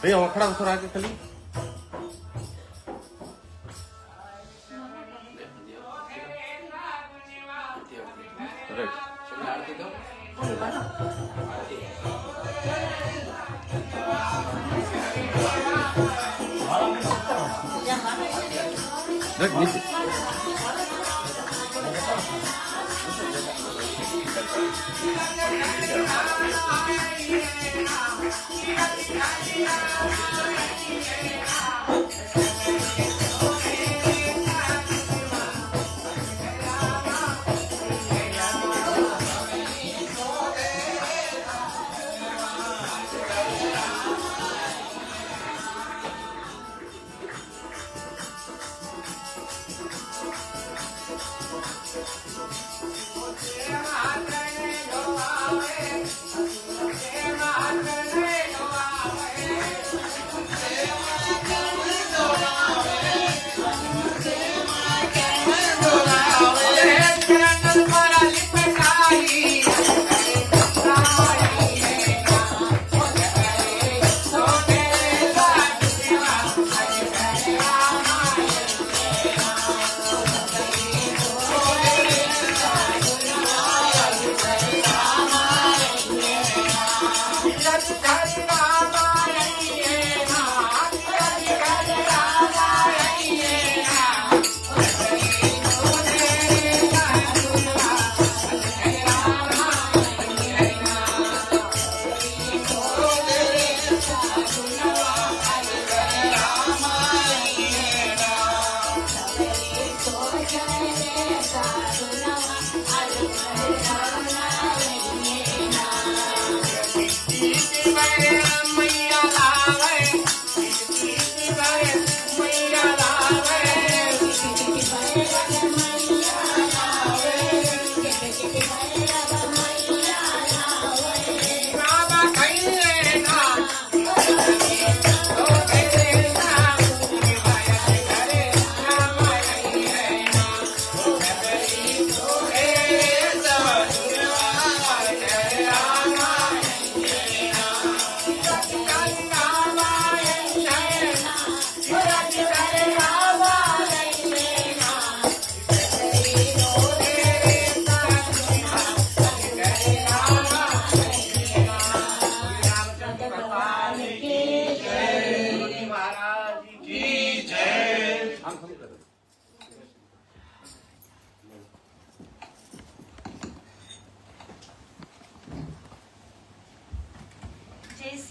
भैया वहाँ खड़ा हो थोड़ा आगे खाली।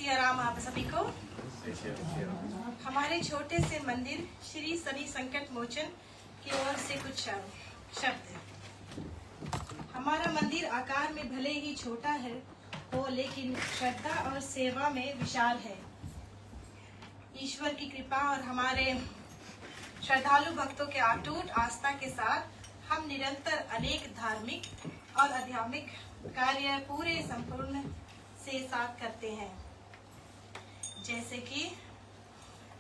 नीचे आप सभी को हमारे छोटे से मंदिर श्री शनि संकट मोचन की ओर से कुछ शब्द। हमारा मंदिर आकार में भले ही छोटा है हो, लेकिन श्रद्धा और सेवा में विशाल है। ईश्वर की कृपा और हमारे श्रद्धालु भक्तों के अटूट आस्था के साथ हम निरंतर अनेक धार्मिक और आध्यात्मिक कार्य पूरे संपूर्ण से साथ करते हैं। जैसे कि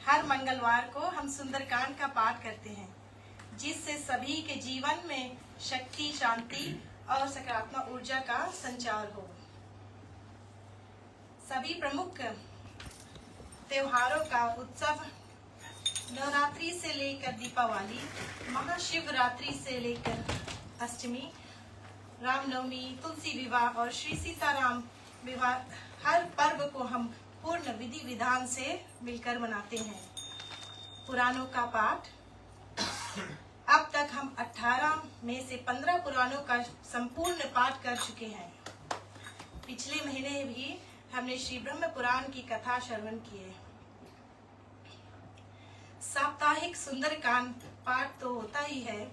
हर मंगलवार को हम सुंदरकांड का पाठ करते हैं, जिससे सभी के जीवन में शक्ति, शांति और सकारात्मक ऊर्जा का संचार हो। सभी प्रमुख त्योहारों का उत्सव नवरात्रि से लेकर दीपावली, महाशिवरात्रि से लेकर अष्टमी, रामनवमी, तुलसी विवाह और श्री सीताराम विवाह, हर पर्व को हम पूर्ण विधि विधान से मिलकर मनाते हैं। पुराणों का पाठ, अब तक हम 18 में से 15 पुराणों का संपूर्ण पाठ कर चुके हैं। पिछले महीने भी हमने श्री ब्रह्म पुराण की कथा श्रवण किए। साप्ताहिक सुंदरकांड पाठ तो होता ही है,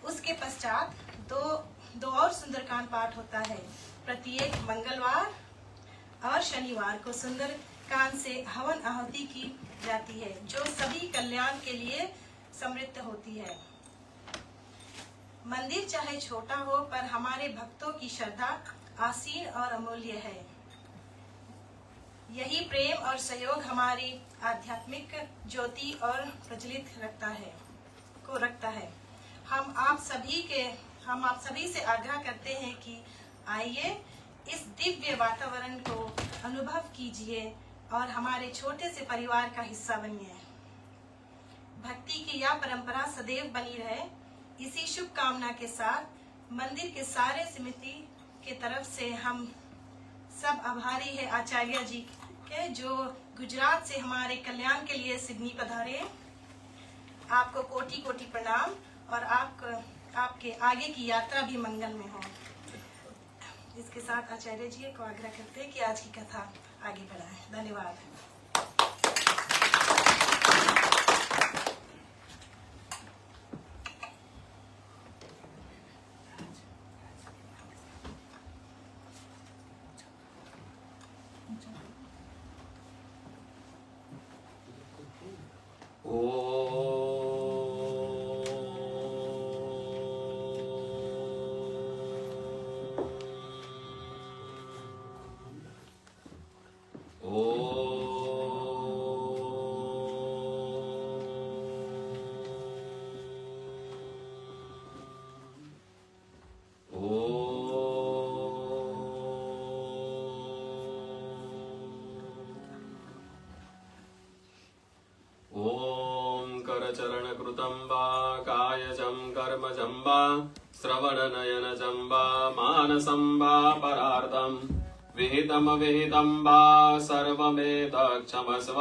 उसके पश्चात दो और सुंदरकांड पाठ होता है। प्रत्येक मंगलवार और शनिवार को सुंदरकांड से हवन आहुति की जाती है, जो सभी कल्याण के लिए समृद्ध होती है। मंदिर चाहे छोटा हो, पर हमारे भक्तों की श्रद्धा आसीन और अमूल्य है। यही प्रेम और सहयोग हमारी आध्यात्मिक ज्योति और प्रज्वलित रखता है। हम आप सभी से आग्रह करते हैं कि आइए इस दिव्य वातावरण को अनुभव कीजिए और हमारे छोटे से परिवार का हिस्सा बनिए। भक्ति की यह परंपरा सदैव बनी रहे, इसी शुभकामना के साथ मंदिर के सारे समिति के तरफ से हम सब आभारी है आचार्य जी के, जो गुजरात से हमारे कल्याण के लिए सिडनी पधारे। आपको कोटि कोटि प्रणाम और आपके आगे की यात्रा भी मंगल में हो। इसके साथ आचार्य जी को आग्रह करते हैं कि आज की कथा आगे बढ़ाएं। धन्यवाद। चरणकृतं वा कायजं कर्मजं वा श्रवणनयनजं वा मानसं वा परार्धं विहितमविहितं वा सर्वमेतत्क्षमस्व।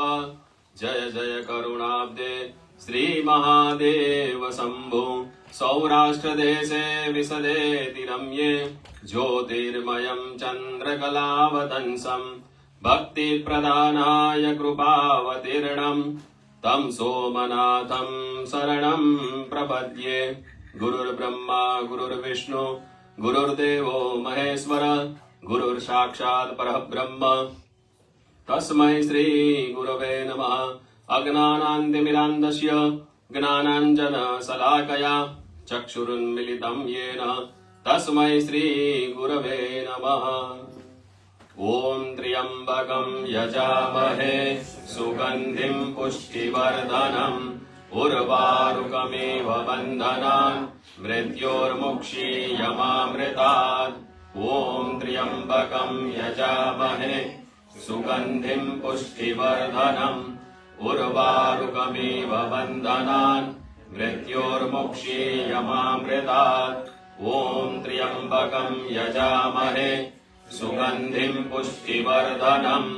जय जय करुणाब्दे श्रीमहादेव शम्भो। सौराष्ट्रदेशे विशदेति रम्ये ज्योतिर्मयं चन्द्रकलावतंसं भक्तिप्रदानाय कृपावतीर्णं तं सोमनाथं शरणं प्रपद्ये। गुरुर्ब्रह्मा गुरुर्विष्णु गुरुर्देवो महेश्वर गुरुर्साक्षात् परब्रह्म तस्मै श्री गुरवे नमः। अज्ञानान्तिमिरान्धस्य ज्ञानाञ्जनशलाकया चक्षुरुन्मिलितं येन तस्मै श्री गुरवे नमः। ॐ त्र्यम्बकं यजामहे सुगन्धिं पुष्टिवर्धनम् उर्वारुकमिव बन्धनान् मृत्योर्मुक्षीयमामृतात्। ॐ त्र्यम्बकं यजामहे सुगन्धिं पुष्टिवर्धनम् उर्वारुकमिव बन्धनान् मृत्योर्मुक्षीयमामृतात्। ॐ त्र्यम्बकं यजामहे सुगन्धिं पुष्टिवर्धनम्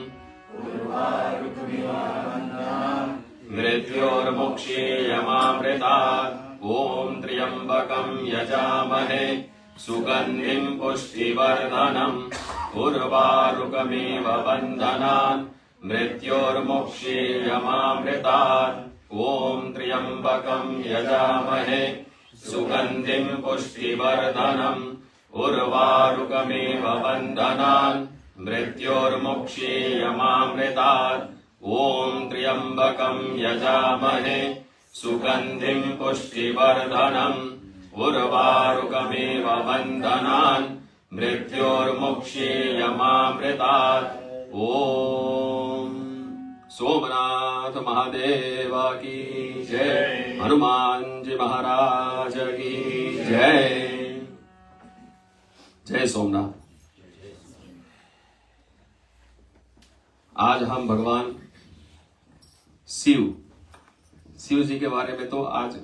मृत्योर्मुक्षीयमामृतात्। ॐ त्र्यम्बकं यजामहे सुगन्धिं पुष्टिवर्धनम् उर्वारुकमिव बन्धनान् मृत्योर्मुक्षीयमामृतात्। ॐ त्र्यम्बकं यजामहे सुगन्धिं पुष्टिवर्धनम् उर्वारुकमिव बन्धनान् मृत्योर्मुक्षीयमामृतात्। ॐ त्र्यम्बकं यजामहे सुगन्धिं पुष्टिवर्धनम् उर्वारुकमिव बन्धनान् मृत्योर्मुक्षीयमामृतात्। ॐ सोमनाथ महादेव की जय। हनुमान जी महाराज की जय। जय सोमनाथ। आज हम भगवान शिव जी के बारे में तो आज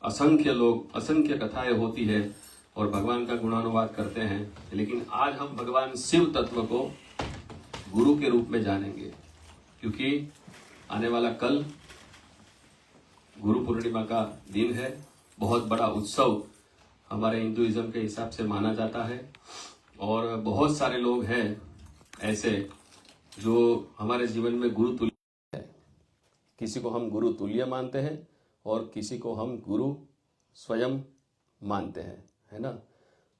असंख्य कथाएं होती है और भगवान का गुणानुवाद करते हैं, लेकिन आज हम भगवान शिव तत्व को गुरु के रूप में जानेंगे, क्योंकि आने वाला कल गुरु पूर्णिमा का दिन है। बहुत बड़ा उत्सव हमारे हिंदुइज्म के हिसाब से माना जाता है और बहुत सारे लोग हैं ऐसे जो हमारे जीवन में गुरु तुल्य है। किसी को हम गुरु तुल्य मानते हैं और किसी को हम गुरु स्वयं मानते हैं, है ना।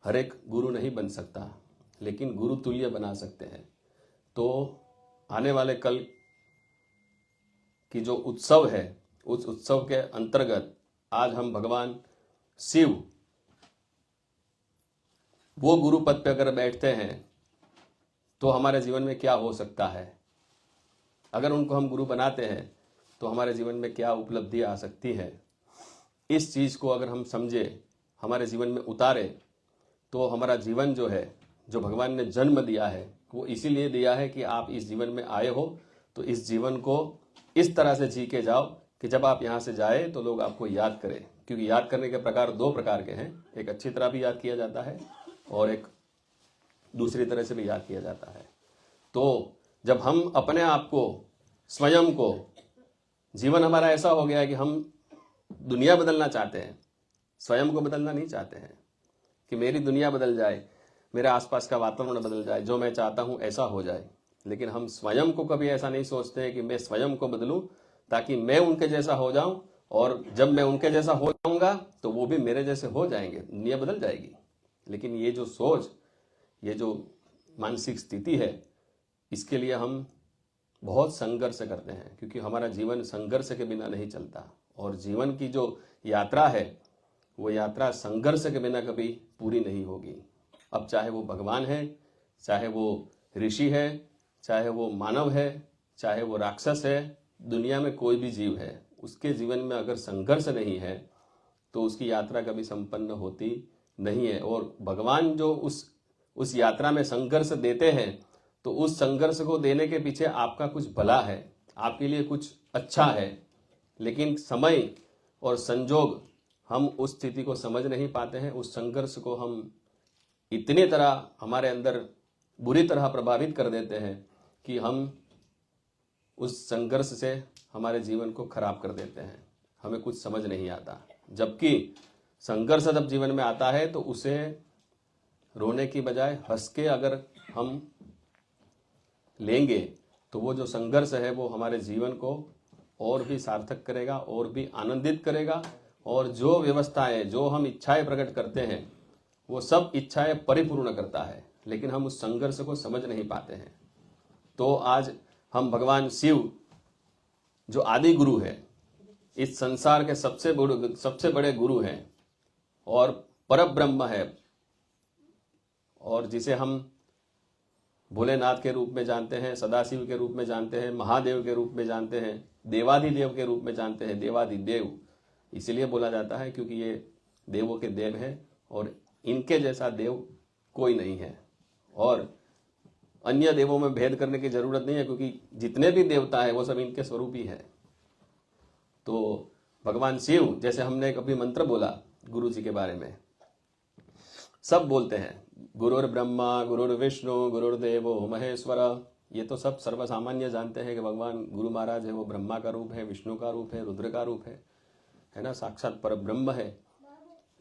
हर एक गुरु नहीं बन सकता, लेकिन गुरु तुल्य बना सकते हैं। तो आने वाले कल की जो उत्सव है, उस उत्सव के अंतर्गत आज हम भगवान शिव वो गुरु पद पे अगर बैठते हैं तो हमारे जीवन में क्या हो सकता है। अगर उनको हम गुरु बनाते हैं तो हमारे जीवन में क्या उपलब्धि आ सकती है। इस चीज को अगर हम समझे, हमारे जीवन में उतारे, तो हमारा जीवन जो है, जो भगवान ने जन्म दिया है वो इसीलिए दिया है कि आप इस जीवन में आए हो तो इस जीवन को इस तरह से जी के जाओ कि जब आप यहाँ से जाए तो लोग आपको याद करें। क्योंकि याद करने के प्रकार दो प्रकार के हैं, एक अच्छी तरह भी याद किया जाता है और एक दूसरी तरह से भी याद किया जाता है। तो जब हम अपने आप को, स्वयं को, जीवन हमारा ऐसा हो गया है कि हम दुनिया बदलना चाहते हैं, स्वयं को बदलना नहीं चाहते हैं कि मेरी दुनिया बदल जाए, मेरे आसपास का वातावरण बदल जाए, जो मैं चाहता हूं ऐसा हो जाए। लेकिन हम स्वयं को कभी ऐसा नहीं सोचते कि मैं स्वयं को बदलूं ताकि मैं उनके जैसा हो जाऊं, और जब मैं उनके जैसा हो जाऊंगा तो वो भी मेरे जैसे हो जाएंगे, दुनिया बदल जाएगी। लेकिन ये जो सोच, ये जो मानसिक स्थिति है, इसके लिए हम बहुत संघर्ष करते हैं, क्योंकि हमारा जीवन संघर्ष के बिना नहीं चलता। और जीवन की जो यात्रा है वो यात्रा संघर्ष के बिना कभी पूरी नहीं होगी। अब चाहे वो भगवान है, चाहे वो ऋषि है, चाहे वो मानव है, चाहे वो राक्षस है, दुनिया में कोई भी जीव है, उसके जीवन में अगर संघर्ष नहीं है तो उसकी यात्रा कभी संपन्न होती नहीं है। और भगवान जो उस यात्रा में संघर्ष देते हैं तो उस संघर्ष को देने के पीछे आपका कुछ भला है, आपके लिए कुछ अच्छा है। लेकिन समय और संजोग हम उस स्थिति को समझ नहीं पाते हैं, उस संघर्ष को हम इतनी तरह हमारे अंदर बुरी तरह प्रभावित कर देते हैं कि हम उस संघर्ष से हमारे जीवन को खराब कर देते हैं, हमें कुछ समझ नहीं आता। जबकि संघर्ष जब जीवन में आता है तो उसे रोने की बजाय हंस के अगर हम लेंगे तो वो जो संघर्ष है वो हमारे जीवन को और भी सार्थक करेगा, और भी आनंदित करेगा। और जो व्यवस्थाएं, जो हम इच्छाएं प्रकट करते हैं वो सब इच्छाएं परिपूर्ण करता है, लेकिन हम उस संघर्ष को समझ नहीं पाते हैं। तो आज हम भगवान शिव जो आदि गुरु है, इस संसार के सबसे बड़े गुरु हैं और परब्रह्म है, और जिसे हम भोलेनाथ के रूप में जानते हैं, सदाशिव के रूप में जानते हैं, महादेव के रूप में जानते हैं, देवाधिदेव के रूप में जानते हैं, देवाधिदेव इसलिए बोला जाता है क्योंकि ये देवों के देव हैं और इनके जैसा देव कोई नहीं है। और अन्य देवों में भेद करने की जरूरत नहीं है, क्योंकि जितने भी देवता है वो सब इनके स्वरूप ही है। तो भगवान शिव, जैसे हमने एक अभी मंत्र बोला गुरु जी के बारे में, सब बोलते हैं गुरुर् ब्रह्मा गुरुर्विष्णु गुरुर्देवो महेश्वर। ये तो सब सर्वसामान्य जानते हैं कि भगवान गुरु महाराज है वो ब्रह्मा का रूप है, विष्णु का रूप है, रुद्र का रूप है ना, साक्षात पर ब्रह्म है।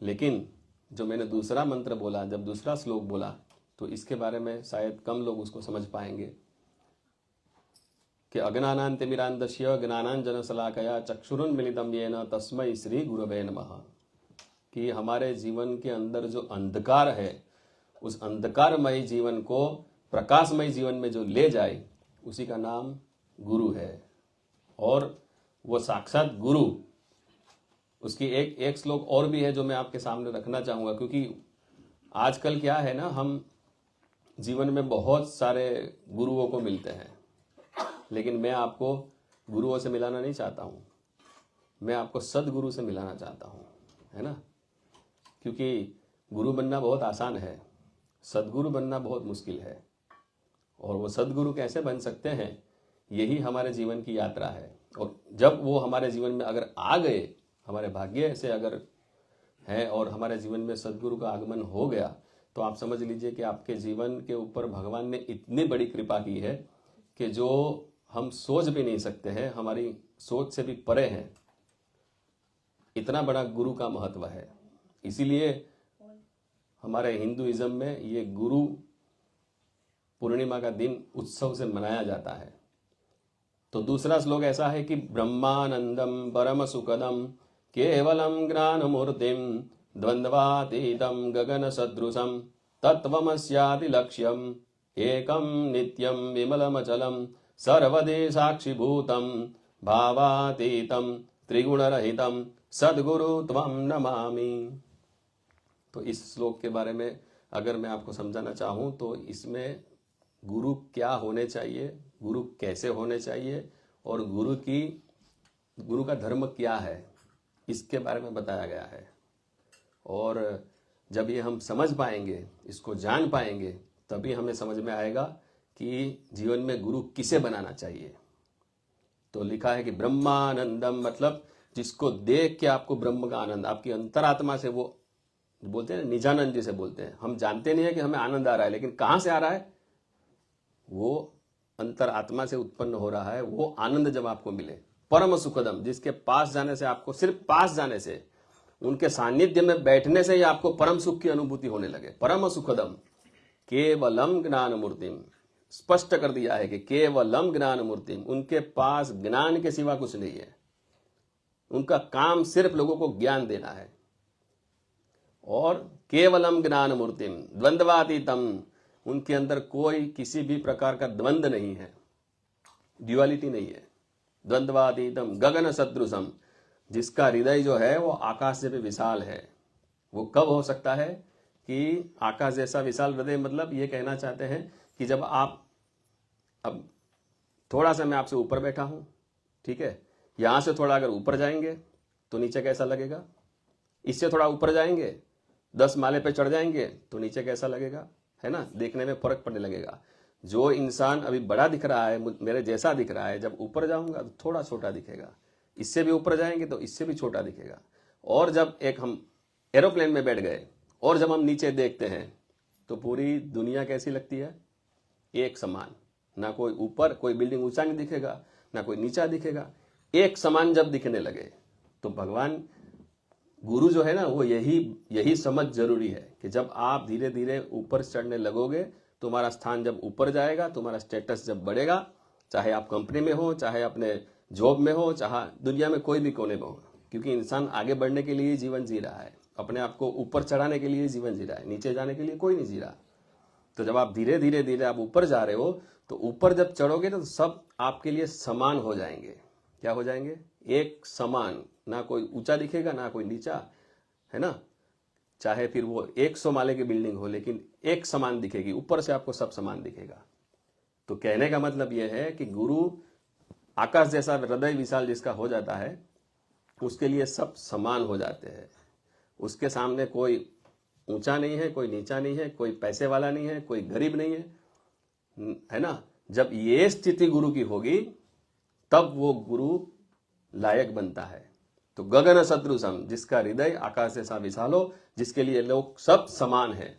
लेकिन जो मैंने दूसरा मंत्र बोला, जब दूसरा श्लोक बोला, तो इसके बारे में शायद कम लोग उसको समझ पाएंगे कि अज्ञानान्तिमिरान्धस्य ज्ञानाञ्जनशलाकया चक्षुरुन्मीलितं येन तस्मै श्री गुरवे नमः। कि हमारे जीवन के अंदर जो अंधकार है, उस अंधकारमय जीवन को प्रकाशमय जीवन में जो ले जाए, उसी का नाम गुरु है। और वो साक्षात गुरु, उसकी एक श्लोक और भी है जो मैं आपके सामने रखना चाहूँगा। क्योंकि आजकल क्या है ना, हम जीवन में बहुत सारे गुरुओं को मिलते हैं, लेकिन मैं आपको गुरुओं से मिलाना नहीं चाहता हूँ, मैं आपको सदगुरु से मिलाना चाहता हूँ, है ना। क्योंकि गुरु बनना बहुत आसान है, सदगुरु बनना बहुत मुश्किल है। और वो सदगुरु कैसे बन सकते हैं, यही हमारे जीवन की यात्रा है। और जब वो हमारे जीवन में अगर आ गए, हमारे भाग्य से अगर है और हमारे जीवन में सदगुरु का आगमन हो गया, तो आप समझ लीजिए कि आपके जीवन के ऊपर भगवान ने इतनी बड़ी कृपा की है कि जो हम सोच भी नहीं सकते हैं, हमारी सोच से भी परे है। इतना बड़ा गुरु का महत्व है। इसीलिए हमारे हिंदुइज्म में ये गुरु पूर्णिमा का दिन उत्सव से मनाया जाता है। तो दूसरा श्लोक ऐसा है कि ब्रह्मानंदम परम सुखदम केवलम ज्ञानमूर्तिम द्वंद्वातीतम गगन सदृशम तत्वमस्याति लक्ष्यम एकम नित्यम विमलमचलम सर्वदेशाक्षिभूतम भावातीतम त्रिगुणरहितम सद्गुरु त्वं नमामि। तो इस श्लोक के बारे में अगर मैं आपको समझाना चाहूँ तो इसमें गुरु क्या होने चाहिए, गुरु कैसे होने चाहिए और गुरु का धर्म क्या है, इसके बारे में बताया गया है। और जब ये हम समझ पाएंगे, इसको जान पाएंगे, तभी हमें समझ में आएगा कि जीवन में गुरु किसे बनाना चाहिए। तो लिखा है कि ब्रह्मानंदम, मतलब जिसको देख के आपको ब्रह्म का आनंद, आपकी अंतरात्मा से, वो बोलते हैं निजानंद जिसे बोलते हैं, हम जानते नहीं है कि हमें आनंद आ रहा है, लेकिन कहाँ से आ रहा है, वो अंतरात्मा से उत्पन्न हो रहा है। वो आनंद जब आपको मिले, परम सुखदम, जिसके पास जाने से आपको, सिर्फ पास जाने से, उनके सानिध्य में बैठने से ही आपको परम सुख की अनुभूति होने लगे। परम सुखदम केवलम ज्ञान मूर्तिम, स्पष्ट कर दिया है कि केवलम ज्ञान मूर्तिम, उनके पास ज्ञान के सिवा कुछ नहीं है। उनका काम सिर्फ लोगों को ज्ञान देना है। और केवलम ज्ञान मूर्तिम द्वंद्वातीतम, उनके अंदर कोई किसी भी प्रकार का द्वंद्व नहीं है, ड्युअलिटी नहीं है। द्वंद्वातीतम गगन सदृशम, जिसका हृदय जो है वो आकाश से भी विशाल है। वो कब हो सकता है कि आकाश जैसा विशाल हृदय, मतलब ये कहना चाहते हैं कि जब आप, अब थोड़ा सा मैं आपसे ऊपर बैठा हूं, ठीक है, यहां से थोड़ा अगर ऊपर जाएंगे तो नीचे कैसा लगेगा, इससे थोड़ा ऊपर जाएंगे, 10 माले पे चढ़ जाएंगे तो नीचे कैसा लगेगा, है ना, देखने में फर्क पड़ने लगेगा। जो इंसान अभी बड़ा दिख रहा है, मेरे जैसा दिख रहा है, जब ऊपर जाऊंगा तो थोड़ा छोटा दिखेगा, इससे भी ऊपर जाएंगे तो इससे भी छोटा दिखेगा। और जब एक हम एरोप्लेन में बैठ गए और जब हम नीचे देखते हैं तो पूरी दुनिया कैसी लगती है, एक समान, ना कोई ऊपर, कोई बिल्डिंग ऊंचा नहीं दिखेगा, ना कोई नीचा दिखेगा, एक समान जब दिखने लगे तो भगवान गुरु जो है ना, वो यही समझ जरूरी है कि जब आप धीरे धीरे ऊपर चढ़ने लगोगे, तुम्हारा स्थान जब ऊपर जाएगा, तुम्हारा स्टेटस जब बढ़ेगा, चाहे आप कंपनी में हो, चाहे अपने जॉब में हो, चाहे दुनिया में कोई भी कोने में हो, क्योंकि इंसान आगे बढ़ने के लिए जीवन जी रहा है, अपने आप को ऊपर चढ़ाने के लिए जीवन जी रहा है, नीचे जाने के लिए कोई नहीं जी रहा। तो जब आप धीरे धीरे धीरे आप ऊपर जा रहे हो, तो ऊपर जब चढ़ोगे तो सब आपके लिए समान हो जाएंगे। क्या हो जाएंगे, एक समान, ना कोई ऊंचा दिखेगा ना कोई नीचा, है ना, चाहे फिर वो 100 माले की बिल्डिंग हो, लेकिन एक समान दिखेगी, ऊपर से आपको सब समान दिखेगा। तो कहने का मतलब यह है कि गुरु आकाश जैसा हृदय विशाल जिसका हो जाता है, उसके लिए सब समान हो जाते हैं। उसके सामने कोई ऊंचा नहीं है, कोई नीचा नहीं है, कोई पैसे वाला नहीं है, कोई गरीब नहीं है ना। जब ये स्थिति गुरु की होगी तब वो गुरु लायक बनता है। तो गगन सदृशम, जिसका हृदय आकाश जैसा विशाल हो, जिसके लिए लोग सब समान है।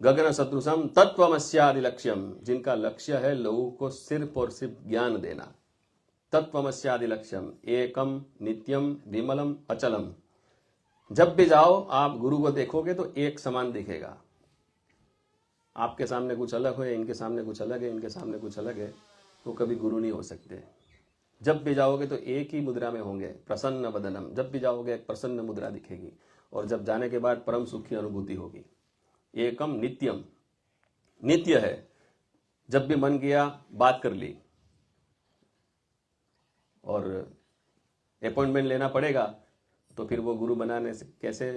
गगन सदृशम तत्वमस्यादि लक्ष्यम, जिनका लक्ष्य है लोगों को सिर्फ और सिर्फ ज्ञान देना। तत्वमस्यादि लक्ष्यम एकम नित्यम विमलम अचलम। जब भी जाओ आप गुरु को देखोगे तो एक समान दिखेगा। आपके सामने कुछ अलग हो, इनके सामने कुछ अलग है, इनके सामने कुछ अलग है, वो कभी गुरु नहीं हो सकते। जब भी जाओगे तो एक ही मुद्रा में होंगे, प्रसन्न वदनम। जब भी जाओगे एक प्रसन्न मुद्रा दिखेगी, और जब जाने के बाद परम सुख की अनुभूति होगी। एकम नित्यम, नित्य है। जब भी मन किया बात कर ली, और अपॉइंटमेंट लेना पड़ेगा तो फिर वो गुरु बनाने से कैसे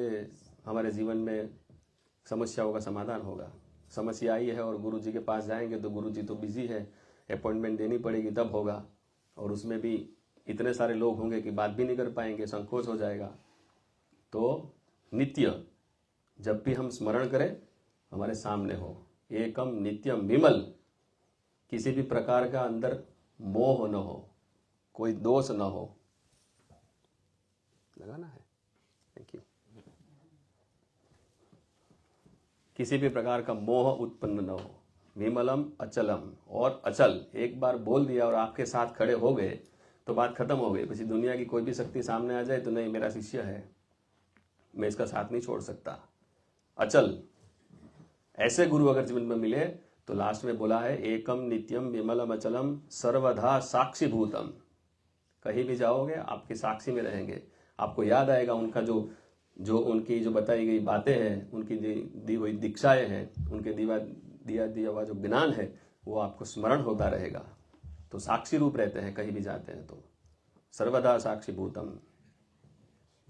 हमारे जीवन में समस्याओं का समाधान होगा। समस्या आई है और गुरु जी के पास जाएंगे तो गुरु जी तो बिजी है, अपॉइंटमेंट देनी पड़ेगी तब होगा, और उसमें भी इतने सारे लोग होंगे कि बात भी नहीं कर पाएंगे, संकोच हो जाएगा। तो नित्य जब भी हम स्मरण करें हमारे सामने हो। एकम नित्यम विमल, किसी भी प्रकार का अंदर मोह न हो, कोई दोष न हो। लगाना है, थैंक यू। किसी भी प्रकार का मोह उत्पन्न न हो। विमलम अचलम, और अचल, एक बार बोल दिया और आपके साथ खड़े हो गए तो बात खत्म हो गई। किसी दुनिया की कोई भी शक्ति सामने आ जाए तो नहीं, मेरा शिष्य है, मैं इसका साथ नहीं छोड़ सकता। अचल, ऐसे गुरु अगर जीवन में मिले तो लास्ट में बोला है एकम नित्यम विमलम अचलम सर्वधा साक्षी भूतम। कहीं भी जाओगे आपके साक्षी में रहेंगे, आपको याद आएगा उनका जो उनकी जो बताई गई बातें हैं, उनकी दी हुई दीक्षाएं हैं, उनके दिया हुआ जो ज्ञान है, वो आपको स्मरण होता रहेगा। तो साक्षी रूप रहते हैं कहीं भी जाते हैं तो। सर्वदा साक्षी भूतम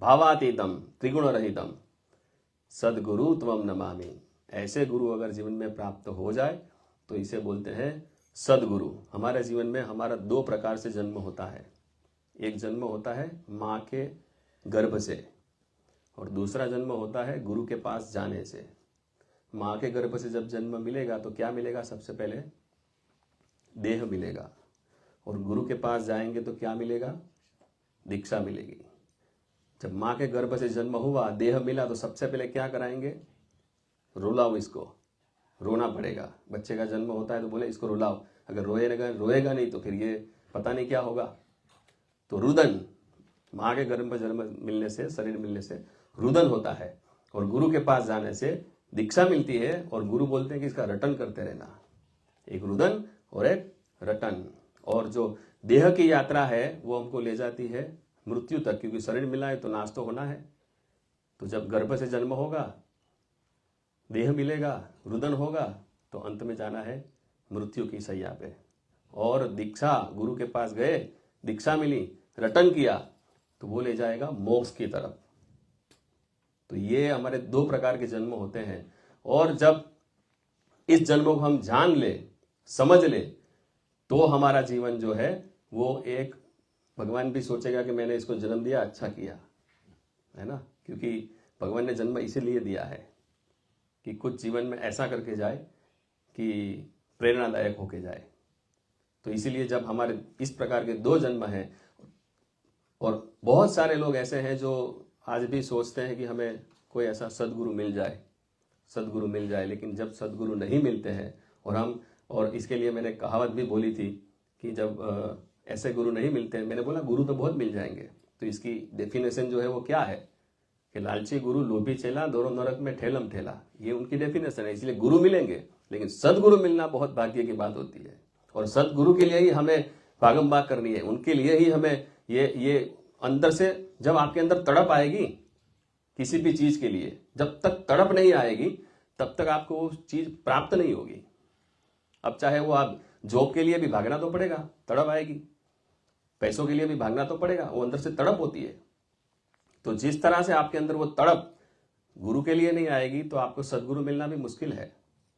भावातीतम त्रिगुण रहितम सदगुरु त्वम नमामि। ऐसे गुरु अगर जीवन में प्राप्त हो जाए तो इसे बोलते हैं सदगुरु। हमारे जीवन में हमारा 2 प्रकार से जन्म होता है। एक जन्म होता है माँ के गर्भ से, और दूसरा जन्म होता है गुरु के पास जाने से। माँ के गर्भ से जब जन्म मिलेगा तो क्या मिलेगा? सबसे पहले देह मिलेगा, और गुरु के पास जाएंगे तो क्या मिलेगा? दीक्षा मिलेगी। जब माँ के गर्भ से जन्म हुआ, देह मिला, तो सबसे पहले क्या कराएंगे? रुलाओ इसको, रोना पड़ेगा। बच्चे का जन्म होता है तो बोले इसको रुलाओ, अगर रोएगा नहीं तो फिर ये पता नहीं क्या होगा। तो रुदन, माँ के गर्भ में जन्म मिलने से, शरीर मिलने से रुदन होता है, और गुरु के पास जाने से दीक्षा मिलती है, और गुरु बोलते हैं कि इसका रटन करते रहना। एक रुदन और एक रटन। और जो देह की यात्रा है वो हमको ले जाती है मृत्यु तक, क्योंकि शरीर मिला है तो नाश तो होना है। तो जब गर्भ से जन्म होगा, देह मिलेगा, रुदन होगा, तो अंत में जाना है मृत्यु की शैया पे। और दीक्षा, गुरु के पास गए, दीक्षा मिली, रटन किया, तो वो ले जाएगा मोक्ष की तरफ। तो ये हमारे दो प्रकार के जन्म होते हैं। और जब इस जन्म को हम जान ले, समझ ले, तो हमारा जीवन जो है वो एक, भगवान भी सोचेगा कि मैंने इसको जन्म दिया, अच्छा किया, है ना। क्योंकि भगवान ने जन्म इसीलिए दिया है कि कुछ जीवन में ऐसा करके जाए कि प्रेरणादायक होके जाए। तो इसीलिए जब हमारे इस प्रकार के दो जन्म हैं, और बहुत सारे लोग ऐसे हैं जो आज भी सोचते हैं कि हमें कोई ऐसा सदगुरु मिल जाए, लेकिन जब सदगुरु नहीं मिलते हैं, और इसके लिए मैंने कहावत भी बोली थी कि जब ऐसे गुरु नहीं मिलते हैं, मैंने बोला गुरु तो बहुत मिल जाएंगे। तो इसकी डेफिनेशन जो है वो क्या है कि लालची गुरु लोभी चेला, दोनों नरक में ठेलम ठेला, ये उनकी डेफिनेशन है। इसलिए गुरु मिलेंगे, लेकिन सदगुरु मिलना बहुत भाग्य की बात होती है, और सदगुरु के लिए ही हमें भागम भाग करनी है। उनके लिए ही हमें ये अंदर से, जब आपके अंदर तड़प आएगी किसी भी चीज के लिए, जब तक तड़प नहीं आएगी तब तक आपको वो चीज प्राप्त नहीं होगी। अब चाहे वो आप जॉब के लिए भी भागना तो पड़ेगा, तड़प आएगी, पैसों के लिए भी भागना तो पड़ेगा, वो अंदर से तड़प होती है। तो जिस तरह से आपके अंदर वो तड़प गुरु के लिए नहीं आएगी, तो आपको सदगुरु मिलना भी मुश्किल है,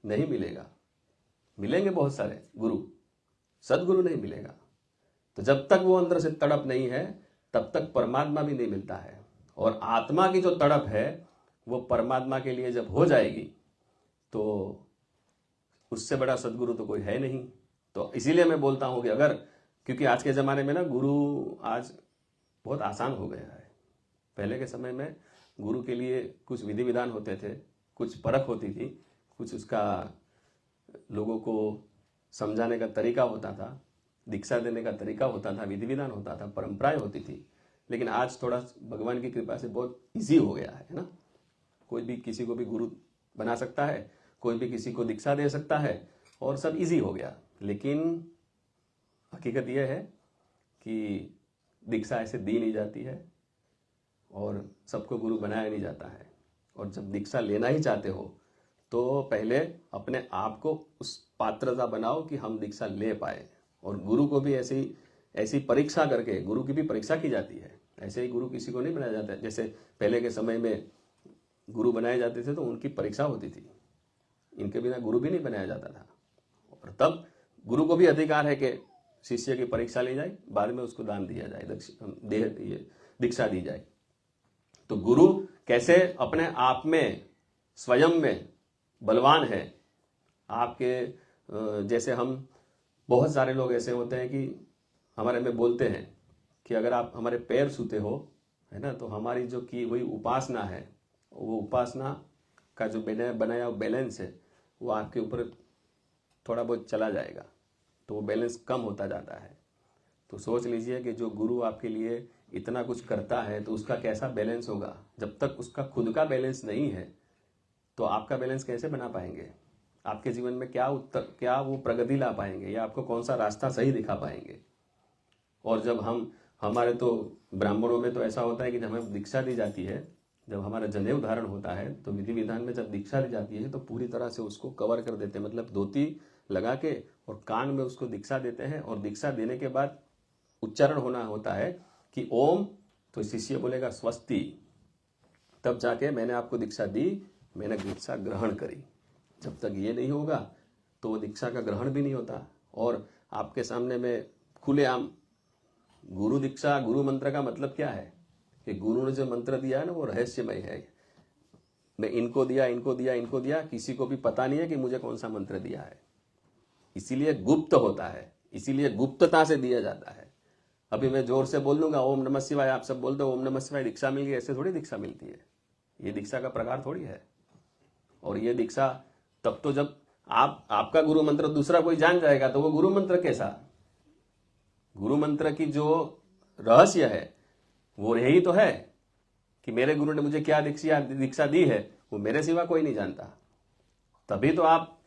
नहीं मिलेगा। मिलेंगे बहुत सारे गुरु, सदगुरु नहीं मिलेगा। तो जब तक वो अंदर से तड़प नहीं है, तब तक परमात्मा भी नहीं मिलता है। और आत्मा की जो तड़प है वो परमात्मा के लिए जब हो जाएगी, तो उससे बड़ा सदगुरु तो कोई है नहीं। तो इसीलिए मैं बोलता हूं कि अगर, क्योंकि आज के ज़माने में ना गुरु आज बहुत आसान हो गया है। पहले के समय में गुरु के लिए कुछ विधि विधान होते थे, कुछ परख होती थी, कुछ उसका लोगों को समझाने का तरीका होता था, दीक्षा देने का तरीका होता था, विधि विधान होता था, परंपराएं होती थी। लेकिन आज थोड़ा भगवान की कृपा से बहुत इजी हो गया है ना। कोई भी किसी को भी गुरु बना सकता है, कोई भी किसी को दीक्षा दे सकता है, और सब इजी हो गया। लेकिन हकीकत यह है कि दीक्षा ऐसे दी नहीं जाती है, और सबको गुरु बनाया नहीं जाता है। और जब दीक्षा लेना ही चाहते हो तो पहले अपने आप को उस पात्रता बनाओ कि हम दीक्षा ले पाए। और गुरु को भी ऐसी परीक्षा करके, गुरु की भी परीक्षा की जाती है। ऐसे ही गुरु किसी को नहीं बनाया जाता है। जैसे पहले के समय में गुरु बनाए जाते थे तो उनकी परीक्षा होती थी, इनके बिना गुरु भी नहीं बनाया जाता था। और तब गुरु को भी अधिकार है कि शिष्य की परीक्षा ली जाए, बाद में उसको दान दिया जाए, दीक्षा दी जाए। तो गुरु कैसे अपने आप में, स्वयं में बलवान है। आपके जैसे हम, बहुत सारे लोग ऐसे होते हैं कि हमारे में बोलते हैं कि अगर आप हमारे पैर छूते हो, है ना, तो हमारी जो की हुई उपासना है, वो उपासना का जो बनाया बैलेंस है वो आपके ऊपर थोड़ा बहुत चला जाएगा, तो वो बैलेंस कम होता जाता है। तो सोच लीजिए कि जो गुरु आपके लिए इतना कुछ करता है तो उसका कैसा बैलेंस होगा। जब तक उसका खुद का बैलेंस नहीं है तो आपका बैलेंस कैसे बना पाएंगे? आपके जीवन में क्या वो प्रगति ला पाएंगे, या आपको कौन सा रास्ता सही दिखा पाएंगे? और जब हमारे तो ब्राह्मणों में तो ऐसा होता है कि जब हमें दीक्षा दी जाती है, जब हमारा जनेऊ धारण होता है, तो विधि विधान में जब दीक्षा दी जाती है तो पूरी तरह से उसको कवर कर देते हैं, मतलब धोती लगा के और कान में उसको दीक्षा देते हैं। और दीक्षा देने के बाद उच्चारण होना होता है कि ओम, तो शिष्य बोलेगा स्वस्ति, तब जाके मैंने आपको दीक्षा दी, मैंने दीक्षा ग्रहण करी। जब तक ये नहीं होगा तो वो दीक्षा का ग्रहण भी नहीं होता। और आपके सामने में खुलेआम गुरु दीक्षा, गुरु मंत्र का मतलब क्या है कि गुरु ने जो मंत्र दिया है ना वो रहस्यमय है, मैं इनको दिया, किसी को भी पता नहीं है कि मुझे कौन सा मंत्र दिया है। इसीलिए गुप्त होता है, इसीलिए गुप्तता से दिया जाता है। अभी मैं जोर से बोल दूंगा ओम नमः शिवाय, आप सब बोल दो ओम नमः शिवाय, दीक्षा मिल गई, ऐसे थोड़ी दीक्षा मिलती है। ये दीक्षा का प्रकार थोड़ी है। और ये दीक्षा तब तो जब आपका गुरु मंत्र दूसरा कोई जान जाएगा तो वो गुरु मंत्र कैसा? गुरु मंत्र की जो रहस्य है वो यही तो है कि मेरे गुरु ने मुझे क्या दीक्षा दी है वो मेरे सिवा कोई नहीं जानता। तभी तो आप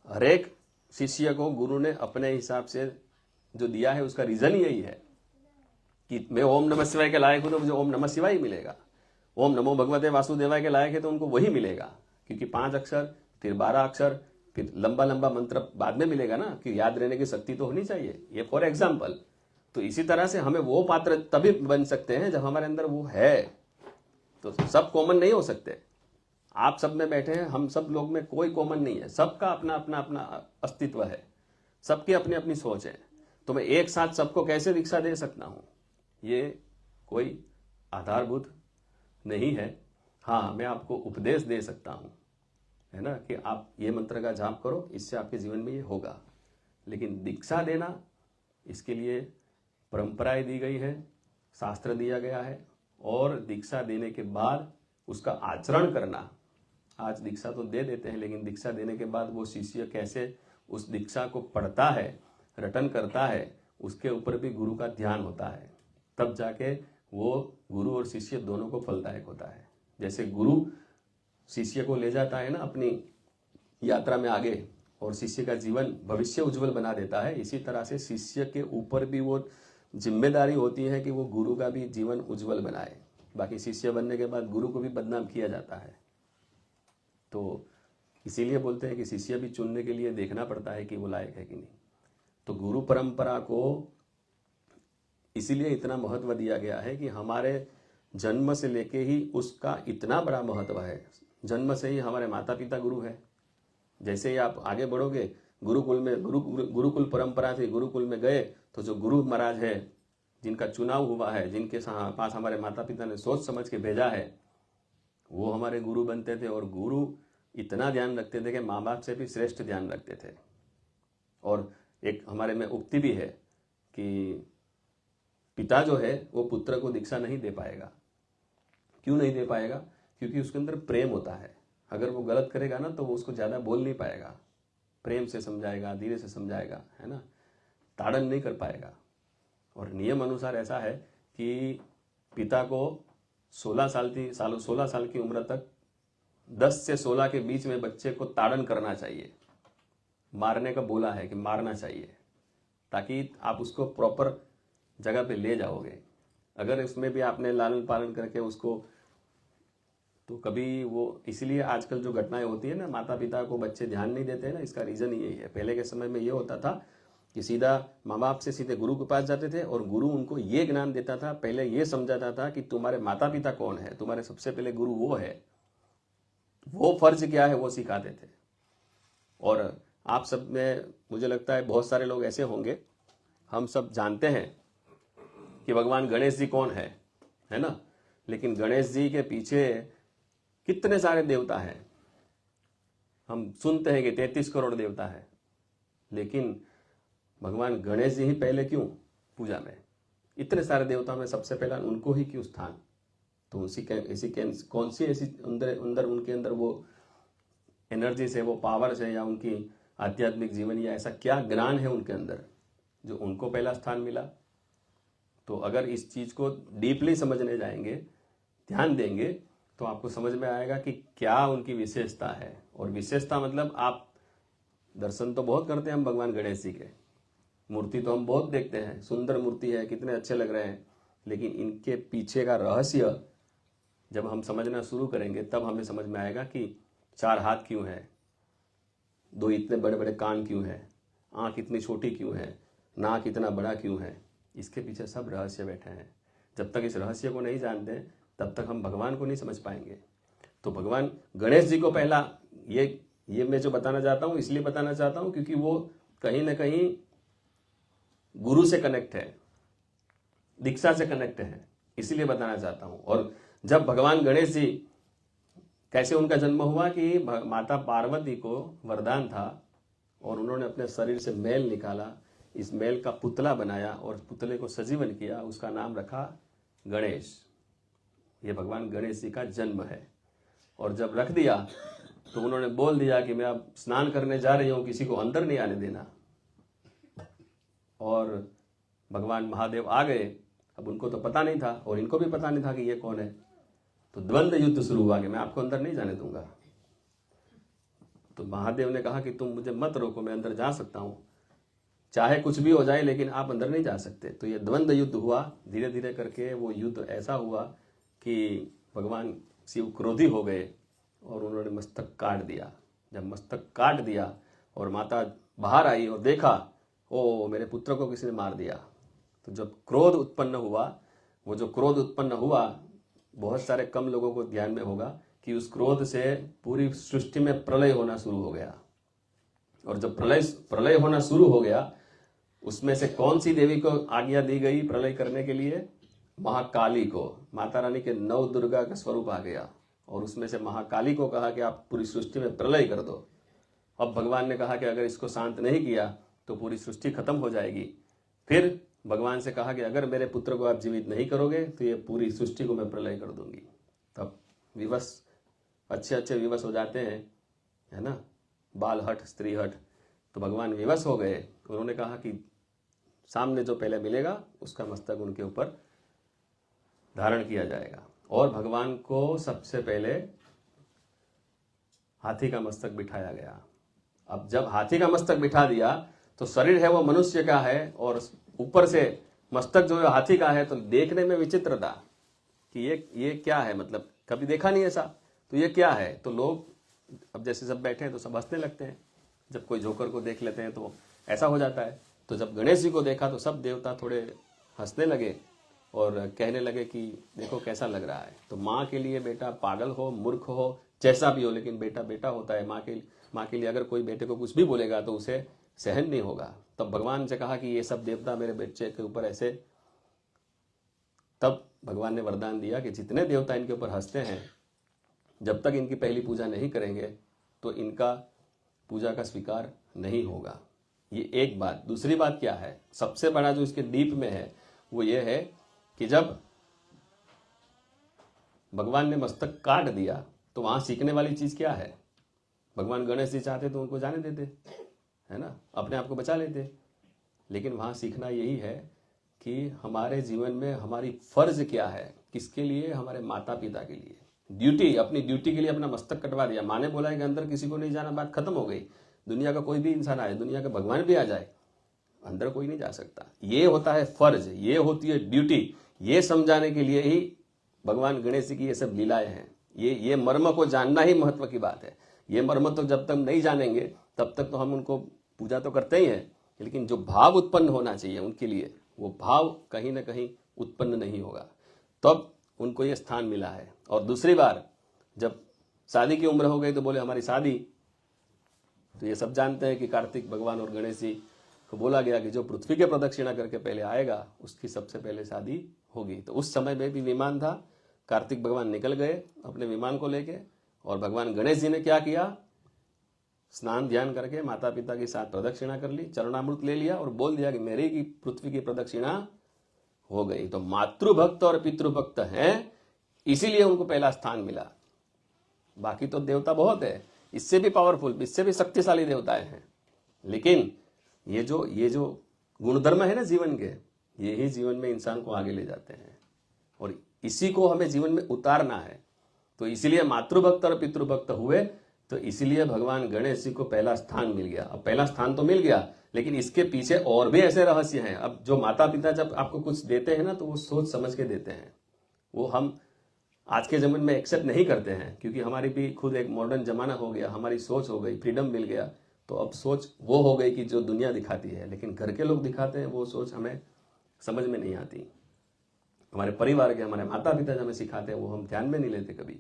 हरेक शिष्य को गुरु ने अपने हिसाब से जो दिया है उसका रीजन यही है कि मैं ओम नमः शिवाय के लायक हूं तो मुझे ओम नमः शिवाय ही मिलेगा। ओम नमो भगवते वासुदेवाय के लायक है तो उनको वही मिलेगा, क्योंकि 5 अक्षर, फिर 12 अक्षर, फिर लंबा लंबा मंत्र बाद में मिलेगा ना, कि याद रहने की शक्ति तो होनी चाहिए। ये फॉर एग्जाम्पल। तो इसी तरह से हमें वो पात्र तभी बन सकते हैं जब हमारे अंदर वो है। तो सब कॉमन नहीं हो सकते। आप सब में बैठे हैं, हम सब लोग में कोई कॉमन नहीं है, सबका अपना अपना अपना अस्तित्व है, सबकी अपनी अपनी सोच है। तो मैं एक साथ सबको कैसे दीक्षा दे सकता हूं, ये कोई आधारभूत नहीं है। हाँ, मैं आपको उपदेश दे सकता हूं, है ना, कि आप ये मंत्र का जाप करो, इससे आपके जीवन में ये होगा। लेकिन दीक्षा देना, इसके लिए परंपराएं दी गई है, शास्त्र दिया गया है, और दीक्षा देने के बाद उसका आचरण करना। आज दीक्षा तो दे देते हैं, लेकिन दीक्षा देने के बाद वो शिष्य कैसे उस दीक्षा को पढ़ता है, रटन करता है, उसके ऊपर भी गुरु का ध्यान होता है। तब जाके वो गुरु और शिष्य दोनों को फलदायक होता है। जैसे गुरु शिष्य को ले जाता है ना अपनी यात्रा में आगे, और शिष्य का जीवन भविष्य उज्जवल बना देता है, इसी तरह से शिष्य के ऊपर भी वो जिम्मेदारी होती है कि वो गुरु का भी जीवन उज्जवल बनाए। बाकी शिष्य बनने के बाद गुरु को भी बदनाम किया जाता है। तो इसीलिए बोलते हैं कि शिष्य भी चुनने के लिए देखना पड़ता है कि वो लायक है कि नहीं। तो गुरु परंपरा को इसीलिए इतना महत्व दिया गया है कि हमारे जन्म से लेके ही उसका इतना बड़ा महत्व है। जन्म से ही हमारे माता पिता गुरु है। जैसे ही आप आगे बढ़ोगे, गुरुकुल में गुरुकुल परंपरा थी, गुरुकुल में गए तो जो गुरु महाराज है, जिनका चुनाव हुआ है, जिनके पास हमारे माता पिता ने सोच समझ के भेजा है, वो हमारे गुरु बनते थे। और गुरु इतना ध्यान रखते थे कि माँ बाप से भी श्रेष्ठ ध्यान रखते थे। और एक हमारे में उक्ति भी है कि पिता जो है वो पुत्र को दीक्षा नहीं दे पाएगा। क्यों नहीं दे पाएगा? क्योंकि उसके अंदर प्रेम होता है। अगर वो गलत करेगा ना तो वो उसको ज़्यादा बोल नहीं पाएगा, प्रेम से समझाएगा, धीरे से समझाएगा, है ना, ताड़न नहीं कर पाएगा। और नियम अनुसार ऐसा है कि पिता को 16 साल की उम्र तक 10 से 16 के बीच में बच्चे को ताड़न करना चाहिए। मारने का बोला है कि मारना चाहिए, ताकि आप उसको प्रॉपर जगह पे ले जाओगे। अगर इसमें भी आपने लालन पालन करके उसको, तो कभी वो, इसीलिए आजकल जो घटनाएं होती है ना, माता पिता को बच्चे ध्यान नहीं देते हैं ना, इसका रीज़न यही है। पहले के समय में ये होता था कि सीधा माँ बाप से सीधे गुरु के पास जाते थे, और गुरु उनको ये ज्ञान देता था, पहले ये समझाता था कि तुम्हारे माता पिता कौन है, तुम्हारे सबसे पहले गुरु वो है, वो फर्ज क्या है वो सिखाते थे। और आप सब में मुझे लगता है बहुत सारे लोग ऐसे होंगे, हम सब जानते हैं कि भगवान गणेश जी कौन है ना, लेकिन गणेश जी के पीछे कितने सारे देवता हैं। हम सुनते हैं कि 33 करोड़ देवता है, लेकिन भगवान गणेश जी ही पहले क्यों पूजा में? इतने सारे देवता में सबसे पहला उनको ही क्यों स्थान? तो कौन सी ऐसी अंदर उनके अंदर वो एनर्जी से, वो पावर से, या उनकी आध्यात्मिक जीवन, या ऐसा क्या ज्ञान है उनके अंदर जो उनको पहला स्थान मिला? तो अगर इस चीज को डीपली समझने जाएंगे, ध्यान देंगे, तो आपको समझ में आएगा कि क्या उनकी विशेषता है। और विशेषता मतलब, आप दर्शन तो बहुत करते हैं हम भगवान गणेश जी के, मूर्ति तो हम बहुत देखते हैं, सुंदर मूर्ति है, कितने अच्छे लग रहे हैं, लेकिन इनके पीछे का रहस्य जब हम समझना शुरू करेंगे तब हमें समझ में आएगा कि 4 हाथ क्यों है, 2 इतने बड़े बड़े कान क्यों है, आंख इतनी छोटी क्यों है, नाक इतना बड़ा क्यों है। इसके पीछे सब रहस्य बैठे हैं। जब तक इस रहस्य को नहीं जानते तब तक हम भगवान को नहीं समझ पाएंगे। तो भगवान गणेश जी को पहला, ये मैं जो बताना चाहता हूँ इसलिए बताना चाहता हूँ क्योंकि वो कहीं ना कहीं गुरु से कनेक्ट है, दीक्षा से कनेक्ट है, इसीलिए बताना चाहता हूँ। और जब भगवान गणेश जी कैसे उनका जन्म हुआ कि माता पार्वती को वरदान था और उन्होंने अपने शरीर से मैल निकाला, इस मैल का पुतला बनाया और पुतले को सजीवन किया, उसका नाम रखा गणेश। ये भगवान गणेश जी का जन्म है। और जब रख दिया तो उन्होंने बोल दिया कि मैं अब स्नान करने जा रही हूं, किसी को अंदर नहीं आने देना। और भगवान महादेव आ गए। अब उनको तो पता नहीं था और इनको भी पता नहीं था कि ये कौन है। तो द्वंद्व युद्ध शुरू हुआ कि मैं आपको अंदर नहीं जाने दूंगा। तो महादेव ने कहा कि तुम मुझे मत रोको, मैं अंदर जा सकता हूं, चाहे कुछ भी हो जाए, लेकिन आप अंदर नहीं जा सकते। तो ये द्वंद्व युद्ध हुआ। धीरे धीरे करके वो युद्ध ऐसा हुआ कि भगवान शिव क्रोधी हो गए और उन्होंने मस्तक काट दिया। जब मस्तक काट दिया और माता बाहर आई और देखा, ओ मेरे पुत्र को किसी ने मार दिया। तो जब क्रोध उत्पन्न हुआ, वो जो क्रोध उत्पन्न हुआ, बहुत सारे कम लोगों को ध्यान में होगा कि उस क्रोध से पूरी सृष्टि में प्रलय होना शुरू हो गया। और जब प्रलय होना शुरू हो गया, उसमें से कौन सी देवी को आज्ञा दी गई प्रलय करने के लिए? महाकाली को। माता रानी के 9 दुर्गा का स्वरूप आ गया और उसमें से महाकाली को कहा कि आप पूरी सृष्टि में प्रलय कर दो। अब भगवान ने कहा कि अगर इसको शांत नहीं किया तो पूरी सृष्टि खत्म हो जाएगी। फिर भगवान से कहा कि अगर मेरे पुत्र को आप जीवित नहीं करोगे तो ये पूरी सृष्टि को मैं प्रलय कर दूंगी। तब विवश, अच्छे विवश हो जाते हैं, है ना, बाल हट स्त्री हट। तो भगवान विवश हो गए। उन्होंने कहा कि सामने जो पहले मिलेगा उसका मस्तक उनके ऊपर धारण किया जाएगा। और भगवान को सबसे पहले हाथी का मस्तक बिठाया गया। अब जब हाथी का मस्तक बिठा दिया तो शरीर है वो मनुष्य का है और ऊपर से मस्तक जो है हाथी का है। तो देखने में विचित्र था कि ये क्या है, मतलब कभी देखा नहीं ऐसा, तो ये क्या है। तो लोग अब जैसे सब बैठे हैं तो सब हंसने लगते हैं। जब कोई जोकर को देख लेते हैं तो ऐसा हो जाता है। तो जब गणेश जी को देखा तो सब देवता थोड़े हंसने लगे और कहने लगे कि देखो कैसा लग रहा है। तो माँ के लिए बेटा पागल हो, मूर्ख हो, जैसा भी हो, लेकिन बेटा बेटा होता है। माँ के लिए अगर कोई बेटे को कुछ भी बोलेगा तो उसे सहन नहीं होगा। तब भगवान से कहा कि ये सब देवता मेरे बच्चे के ऊपर ऐसे। तब भगवान ने वरदान दिया कि जितने देवता इनके ऊपर हंसते हैं, जब तक इनकी पहली पूजा नहीं करेंगे तो इनका पूजा का स्वीकार नहीं होगा। ये एक बात। दूसरी बात क्या है, सबसे बड़ा जो इसके डीप में है वो ये है कि जब भगवान ने मस्तक काट दिया तो वहां सीखने वाली चीज क्या है? भगवान गणेश जी चाहते तो उनको जाने देते, है ना, अपने आप को बचा लेते। लेकिन वहां सीखना यही है कि हमारे जीवन में हमारी फर्ज क्या है, किसके लिए? हमारे माता पिता के लिए। ड्यूटी, अपनी ड्यूटी के लिए अपना मस्तक कटवा दिया। माँ ने बोला है कि अंदर किसी को नहीं जाना, बात खत्म हो गई। दुनिया का कोई भी इंसान आए, दुनिया का भगवान भी आ जाए, अंदर कोई नहीं जा सकता। ये होता है फर्ज, ये होती है ड्यूटी। ये समझाने के लिए ही भगवान गणेश जी की ये सब लीलाएं हैं। ये मर्म को जानना ही महत्व की बात है। ये मर्म तो जब तक नहीं जानेंगे तब तक तो हम उनको पूजा तो करते ही हैं, लेकिन जो भाव उत्पन्न होना चाहिए उनके लिए, वो भाव कहीं ना कहीं उत्पन्न नहीं होगा। तब उनको ये स्थान मिला है। और दूसरी बार जब शादी की उम्र हो गई तो बोले हमारी शादी। तो ये सब जानते हैं कि कार्तिक भगवान और गणेश जी को बोला गया कि जो पृथ्वी के प्रदक्षिणा करके पहले आएगा उसकी सबसे पहले शादी होगी। तो उस समय में भी विमान था। कार्तिक भगवान निकल गए अपने विमान को लेके और भगवान गणेश जी ने क्या किया? स्नान ध्यान करके माता पिता के साथ प्रदक्षिणा कर ली, चरणामृत ले लिया और बोल दिया कि मेरी की पृथ्वी की प्रदक्षिणा हो गई। तो मातृभक्त और पितृभक्त हैं, इसीलिए उनको पहला स्थान मिला। बाकी तो देवता बहुत है, इससे भी पावरफुल, इससे भी शक्तिशाली देवताएं हैं, लेकिन ये जो गुणधर्म है ना जीवन के, ये ही जीवन में इंसान को आगे ले जाते हैं और इसी को हमें जीवन में उतारना है। तो इसीलिए मातृभक्त और पितृभक्त हुए, तो इसीलिए भगवान गणेश जी को पहला स्थान मिल गया। अब पहला स्थान तो मिल गया, लेकिन इसके पीछे और भी ऐसे रहस्य हैं। अब जो माता पिता जब आपको कुछ देते हैं ना तो वो सोच समझ के देते हैं। वो हम आज के जमाने में एक्सेप्ट नहीं करते हैं, क्योंकि हमारी भी खुद एक मॉडर्न जमाना हो गया, हमारी सोच हो गई, फ्रीडम मिल गया। तो अब सोच वो हो गई कि जो दुनिया दिखाती है, लेकिन घर के लोग दिखाते हैं, वो सोच हमें समझ में नहीं आती। हमारे परिवार के, हमारे माता पिता जो हमें सिखाते हैं वो हम ध्यान में नहीं लेते कभी।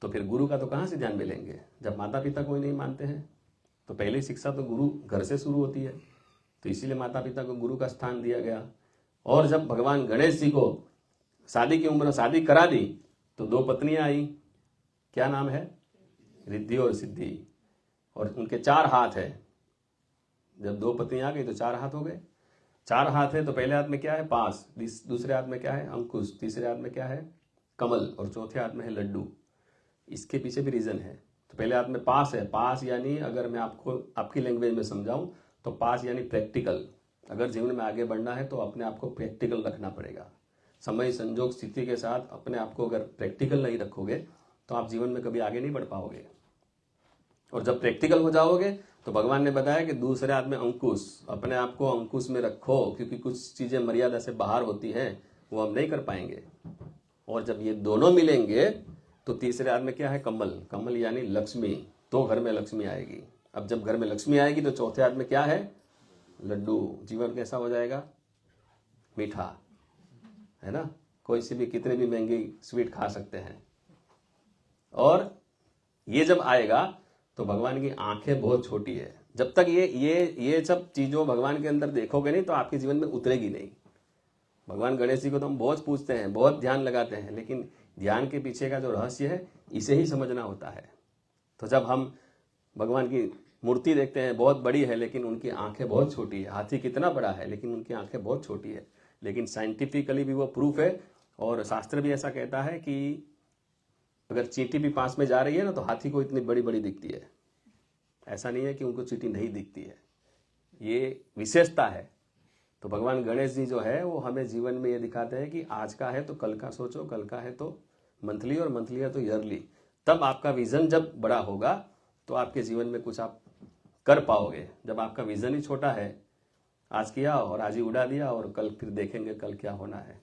तो फिर गुरु का तो कहाँ से ध्यान में लेंगे जब माता पिता कोई नहीं मानते हैं? तो पहली शिक्षा तो गुरु घर से शुरू होती है। तो इसीलिए माता पिता को गुरु का स्थान दिया गया। और जब भगवान गणेश जी को शादी की उम्र शादी करा दी तो 2 पत्नियां आई। क्या नाम है? रिद्धि और सिद्धि। और उनके 4 हाथ है। जब 2 पत्नी आ गई तो 4 हाथ हो गए। 4 हाथ है तो पहले हाथ में क्या है? पास, दूसरे हाथ में क्या है? अंकुश, तीसरे हाथ में क्या है? कमल, और चौथे हाथ में है लड्डू। इसके पीछे भी रीजन है। तो पहले हाथ में पास है। पास यानी अगर मैं आपको आपकी लैंग्वेज में समझाऊं तो पास यानी प्रैक्टिकल। अगर जीवन में आगे बढ़ना है तो अपने आप को प्रैक्टिकल रखना पड़ेगा। समय संजोग स्थिति के साथ अपने आप को अगर प्रैक्टिकल नहीं रखोगे तो आप जीवन में कभी आगे नहीं बढ़ पाओगे। और जब प्रैक्टिकल हो जाओगे तो भगवान ने बताया कि दूसरे हाथ में अंकुश, अपने आप को अंकुश में रखो, क्योंकि कुछ चीजें मर्यादा से बाहर होती हैं, वो हम नहीं कर पाएंगे। और जब ये दोनों मिलेंगे तो तीसरे हाथ में क्या है? कमल। कमल यानी लक्ष्मी, तो घर में लक्ष्मी आएगी। अब जब घर में लक्ष्मी आएगी तो चौथे हाथ में क्या है? लड्डू। जीवन कैसा हो जाएगा? मीठा, है ना? कोई सी भी कितने भी महंगी स्वीट खा सकते हैं। और ये जब आएगा तो भगवान की आंखें बहुत छोटी है। जब तक ये सब चीजों भगवान के अंदर देखोगे नहीं तो आपके जीवन में उतरेगी नहीं। भगवान गणेश जी को तो हम बहुत पूछते हैं, बहुत ध्यान लगाते हैं, लेकिन ध्यान के पीछे का जो रहस्य है इसे ही समझना होता है। तो जब हम भगवान की मूर्ति देखते हैं, बहुत बड़ी है लेकिन उनकी आंखें बहुत छोटी है। हाथी कितना बड़ा है लेकिन उनकी आंखें बहुत छोटी है। लेकिन साइंटिफिकली भी वो प्रूफ है, और शास्त्र भी ऐसा कहता है कि अगर चींटी भी पास में जा रही है ना तो हाथी को इतनी बड़ी बड़ी दिखती है। ऐसा नहीं है कि उनको चींटी नहीं दिखती है, ये विशेषता है। तो भगवान गणेश जी जो है वो हमें जीवन में ये दिखाते हैं कि आज का है तो कल का सोचो, कल का है तो मंथली, और मंथली है तो ईयरली। तब आपका विजन जब बड़ा होगा तो आपके जीवन में कुछ आप कर पाओगे। जब आपका विजन ही छोटा है, आज किया और आज ही उड़ा दिया और कल फिर देखेंगे कल क्या होना है,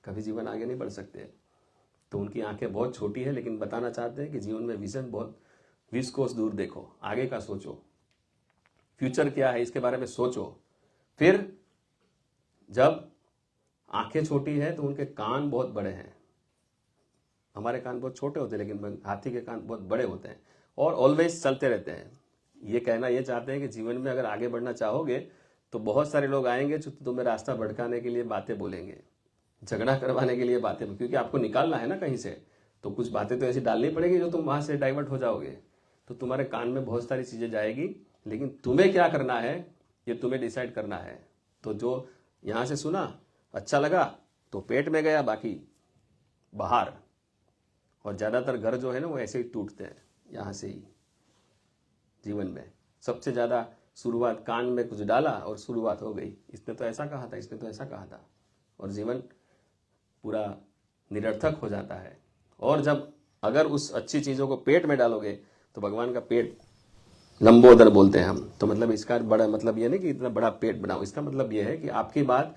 कभी जीवन आगे नहीं बढ़ सकते। तो उनकी आंखें बहुत छोटी है, लेकिन बताना चाहते हैं कि जीवन में विजन बहुत 20 कोस दूर देखो, आगे का सोचो, फ्यूचर क्या है इसके बारे में सोचो। फिर जब आंखें छोटी है तो उनके कान बहुत बड़े हैं। हमारे कान बहुत छोटे होते हैं लेकिन हाथी के कान बहुत बड़े होते हैं, और ऑलवेज चलते रहते हैं। ये कहना ये चाहते हैं कि जीवन में अगर आगे बढ़ना चाहोगे तो बहुत सारे लोग आएंगे जो तुम्हें रास्ता भटकाने के लिए बातें बोलेंगे, झगड़ा करवाने के लिए बातें, क्योंकि आपको निकालना है ना कहीं से, तो कुछ बातें तो ऐसी डालनी पड़ेगी जो तुम वहां से डाइवर्ट हो जाओगे। तो तुम्हारे कान में बहुत सारी चीजें जाएगी, लेकिन तुम्हें क्या करना है ये तुम्हें डिसाइड करना है। तो जो यहां से सुना अच्छा लगा तो पेट में गया, बाकी बाहर। और ज्यादातर घर जो है ना वो ऐसे ही टूटते हैं, यहां से ही। जीवन में सबसे ज्यादा शुरुआत कान में कुछ डाला और शुरुआत हो गई, इसने तो ऐसा कहा था, इसने तो ऐसा कहा था, और जीवन पूरा निरर्थक हो जाता है। और जब अगर उस अच्छी चीजों को पेट में डालोगे तो भगवान का पेट लंबोदर बोलते हैं हम। तो मतलब इसका बड़ा मतलब ये नहीं कि इतना बड़ा पेट बनाओ, इसका मतलब ये है कि आपकी बात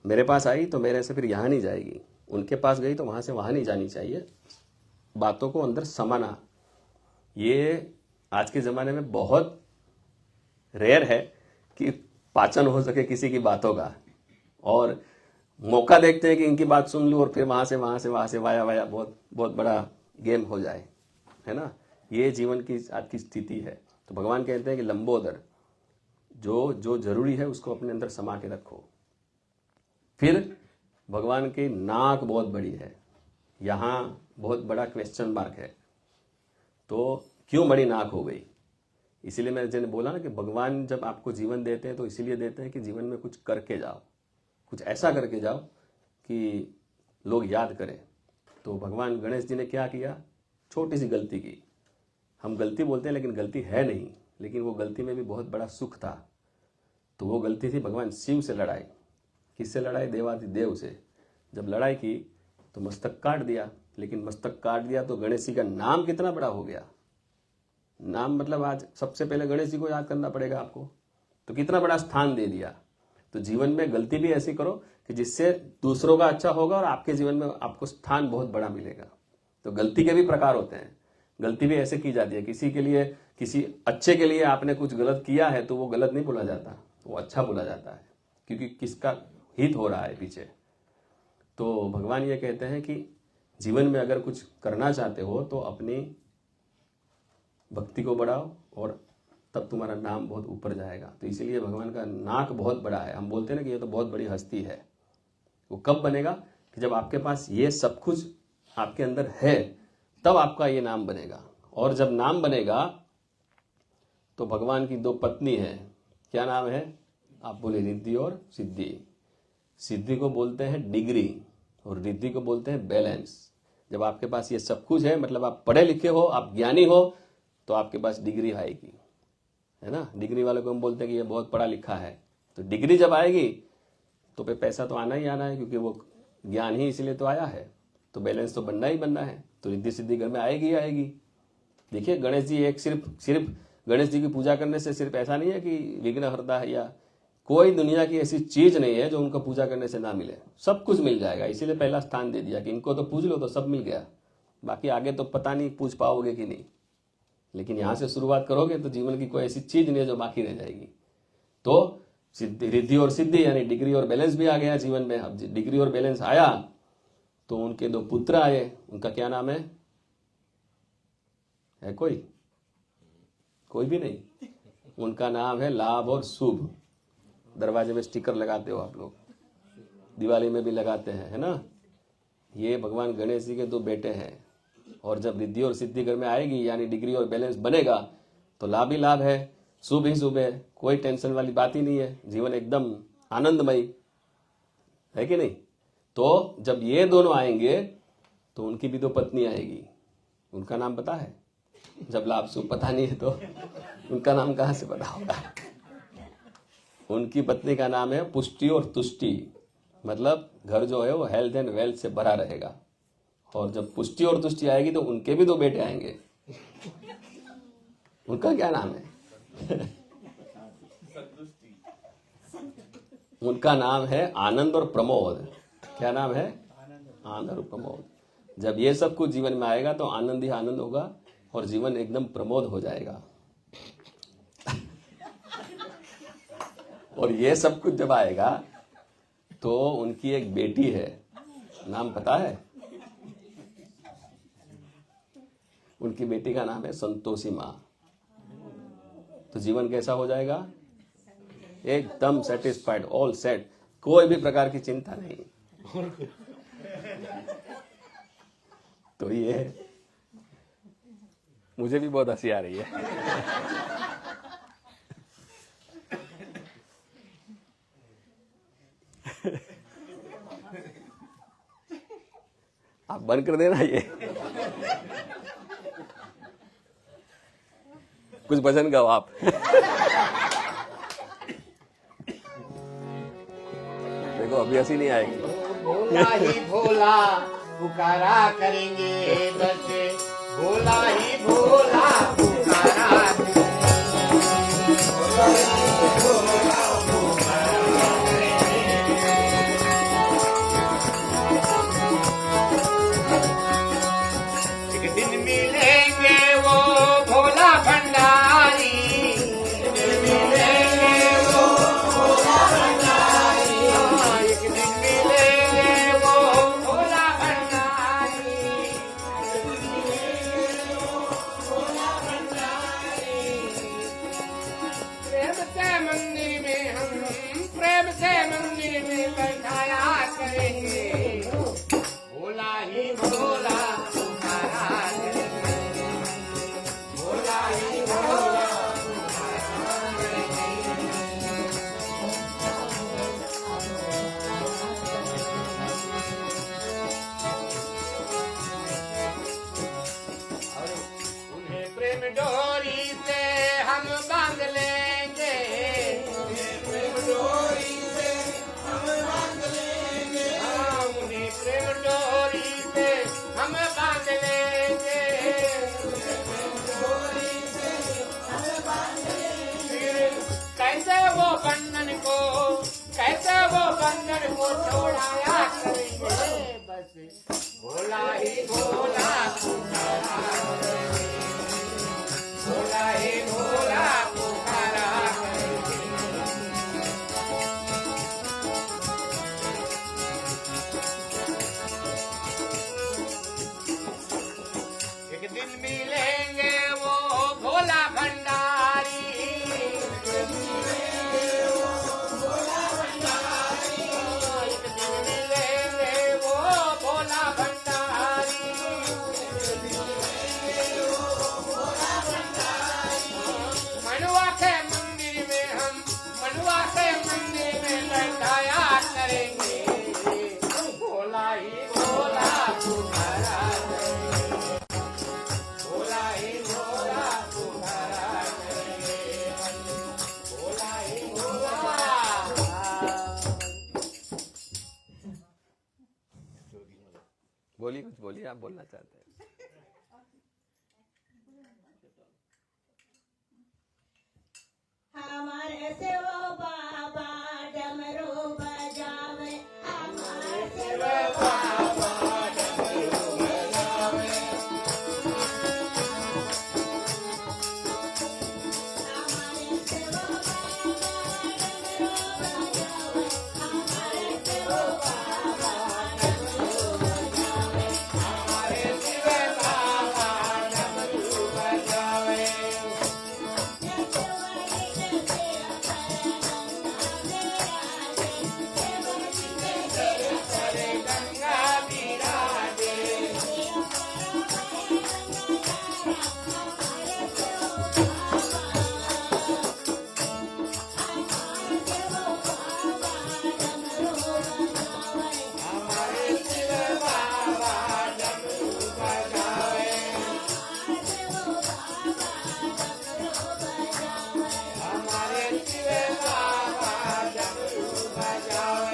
मेरे पास आई तो मेरे से फिर यहाँ नहीं जाएगी, उनके पास गई तो वहां से वहां नहीं जानी चाहिए। बातों को अंदर समाना, ये आज के ज़माने में बहुत रेयर है कि पाचन हो सके किसी की बातों का, और मौका देखते हैं कि इनकी बात सुन लूँ और फिर वहाँ से वाया वाया बहुत बहुत बड़ा गेम हो जाए, है ना। ये जीवन की आज की स्थिति है। तो भगवान कहते हैं कि लंबोदर, जो जो जरूरी है उसको अपने अंदर समा के रखो। फिर भगवान की नाक बहुत बड़ी है, यहाँ बहुत बड़ा क्वेश्चन मार्क है। तो क्यों बड़ी नाक हो गई? इसीलिए मैंने बोला ना कि भगवान जब आपको जीवन देते हैं तो इसीलिए देते हैं कि जीवन में कुछ करके जाओ, कुछ ऐसा करके जाओ कि लोग याद करें। तो भगवान गणेश जी ने क्या किया? छोटी सी गलती की। हम गलती बोलते हैं लेकिन गलती है नहीं, लेकिन वो गलती में भी बहुत बड़ा सुख था। तो वो गलती थी भगवान शिव से लड़ाई। किससे लड़ाई? देवाधिदेव से। जब लड़ाई की तो मस्तक काट दिया, लेकिन मस्तक काट दिया तो गणेश जी का नाम कितना बड़ा हो गया। नाम मतलब आज सबसे पहले गणेश जी को याद करना पड़ेगा आपको, तो कितना बड़ा स्थान दे दिया। तो जीवन में गलती भी ऐसी करो कि जिससे दूसरों का अच्छा होगा और आपके जीवन में आपको स्थान बहुत बड़ा मिलेगा। तो गलती के भी प्रकार होते हैं, गलती भी ऐसे की जाती है। किसी के लिए, किसी अच्छे के लिए आपने कुछ गलत किया है तो वो गलत नहीं बोला जाता, वो अच्छा बोला जाता है, क्योंकि किसका हित हो रहा है पीछे। तो भगवान ये कहते हैं कि जीवन में अगर कुछ करना चाहते हो तो अपनी भक्ति को बढ़ाओ और तब तुम्हारा नाम बहुत ऊपर जाएगा। तो इसीलिए भगवान का नाक बहुत बड़ा है। हम बोलते हैं ना कि ये तो बहुत बड़ी हस्ती है। वो कब बनेगा? कि जब आपके पास ये सब कुछ आपके अंदर है तब आपका ये नाम बनेगा। और जब नाम बनेगा तो भगवान की 2 पत्नी है, क्या नाम है? आप बोले रिद्धि और सिद्धि। सिद्धि को बोलते हैं डिग्री और रिद्धि को बोलते हैं बैलेंस। जब आपके पास ये सब कुछ है, मतलब आप पढ़े लिखे हो, आप ज्ञानी हो, तो आपके पास डिग्री आएगी, है ना। डिग्री वाले को हम बोलते हैं कि ये बहुत पढ़ा लिखा है। तो डिग्री जब आएगी तो पे पैसा तो आना ही आना है, क्योंकि वो ज्ञान ही इसलिए तो आया है। तो बैलेंस तो बनना ही बनना है। तो रिद्धि सिद्धि घर में आएगी ही आएगी। देखिए गणेश जी एक सिर्फ गणेश जी की पूजा करने से सिर्फ ऐसा नहीं है कि विघ्न हरता है, या कोई दुनिया की ऐसी चीज नहीं है जो उनका पूजा करने से ना मिले। सब कुछ मिल जाएगा। इसीलिए पहला स्थान दे दिया कि इनको तो पूज लो तो सब मिल गया, बाकी आगे तो पता नहीं पूछ पाओगे कि नहीं। लेकिन यहां से शुरुआत करोगे तो जीवन की कोई ऐसी चीज नहीं है जो बाकी रह जाएगी। तो रिद्धि और सिद्धि यानी डिग्री और बैलेंस भी आ गया जीवन में। अब डिग्री और बैलेंस आया तो उनके 2 पुत्र आए। उनका क्या नाम है कोई भी नहीं। उनका नाम है लाभ और शुभ। दरवाजे में स्टिकर लगाते हो आप लोग, दिवाली में भी लगाते हैं, है ना। ये भगवान गणेश जी के 2 बेटे हैं। और जब रिद्धि और सिद्धि घर में आएगी यानी डिग्री और बैलेंस बनेगा तो लाभ ही लाभ है, शुभ ही शुभ है। कोई टेंशन वाली बात ही नहीं है। जीवन एकदम आनंदमयी है कि नहीं। तो जब ये दोनों आएंगे तो उनकी भी 2 पत्नी आएगी। उनका नाम पता है? जब लाभ शुभ पता नहीं है तो उनका नाम कहां से पता होगा। उनकी पत्नी का नाम है पुष्टि और तुष्टि। मतलब घर जो है वो हेल्थ एंड वेल्थ से भरा रहेगा। और जब पुष्टि और तुष्टि आएगी तो उनके भी 2 बेटे आएंगे। उनका क्या नाम है? उनका नाम है आनंद और प्रमोद। क्या नाम है? आनंद और प्रमोद। जब ये सब कुछ जीवन में आएगा तो आनंद ही आनंद होगा और जीवन एकदम प्रमोद हो जाएगा। और ये सब कुछ जब आएगा तो उनकी एक बेटी है, नाम पता है? उनकी बेटी का नाम है संतोषी माँ। तो जीवन कैसा हो जाएगा? एकदम सेटिस्फाइड, ऑल सेट, कोई भी प्रकार की चिंता नहीं। तो ये मुझे भी बहुत हंसी आ रही है। आप बंद कर देना ये। कुछ भजन गाओ आप। देखो अभी हंसी नहीं आएगी। भोला ही भोला पुकारा करेंगे, बस भोला ही भोला पुकारा करेंगे। एक दिन मिलेंगे वो भोला भंडारी, एक दिन मिलेंगे वो भोला भंडारी, एक दिन मिलेंगे वो भोला भंडारी, भोला भंडारी। प्रेम से मंदिर में हम, प्रेम से मंदिर में बैठाया करेंगे, भोला ही भोला पुकारा करेंगे, भोला ही भोला पुकारा करेंगे। उन्हें प्रेम डोरी से हम बांध लेंगे, उन्हें प्रेम डोरी से हम बांध लेंगे, उन्हें प्रेम डोरी से हम बांध लेंगे, उन्हें प्रेम डोरी से हम बांध लेंगे। कैसे वो बंधन को छोड़ाया करेंगे, बस भोला ही भोला पुकारा करेंगे, भोला ही भोला पुकारा करेंगे। क्या बोलना चाहते हैं? हमारे से वो बाबा डमरू बजावे, हमारे से वो बाबा डमरू बजावे, हमारे से वो बाबा डमरू बजावे, हमारे से वो बाबा डमरू बजावे, हमारे से वो बाबा डमरू बजावे।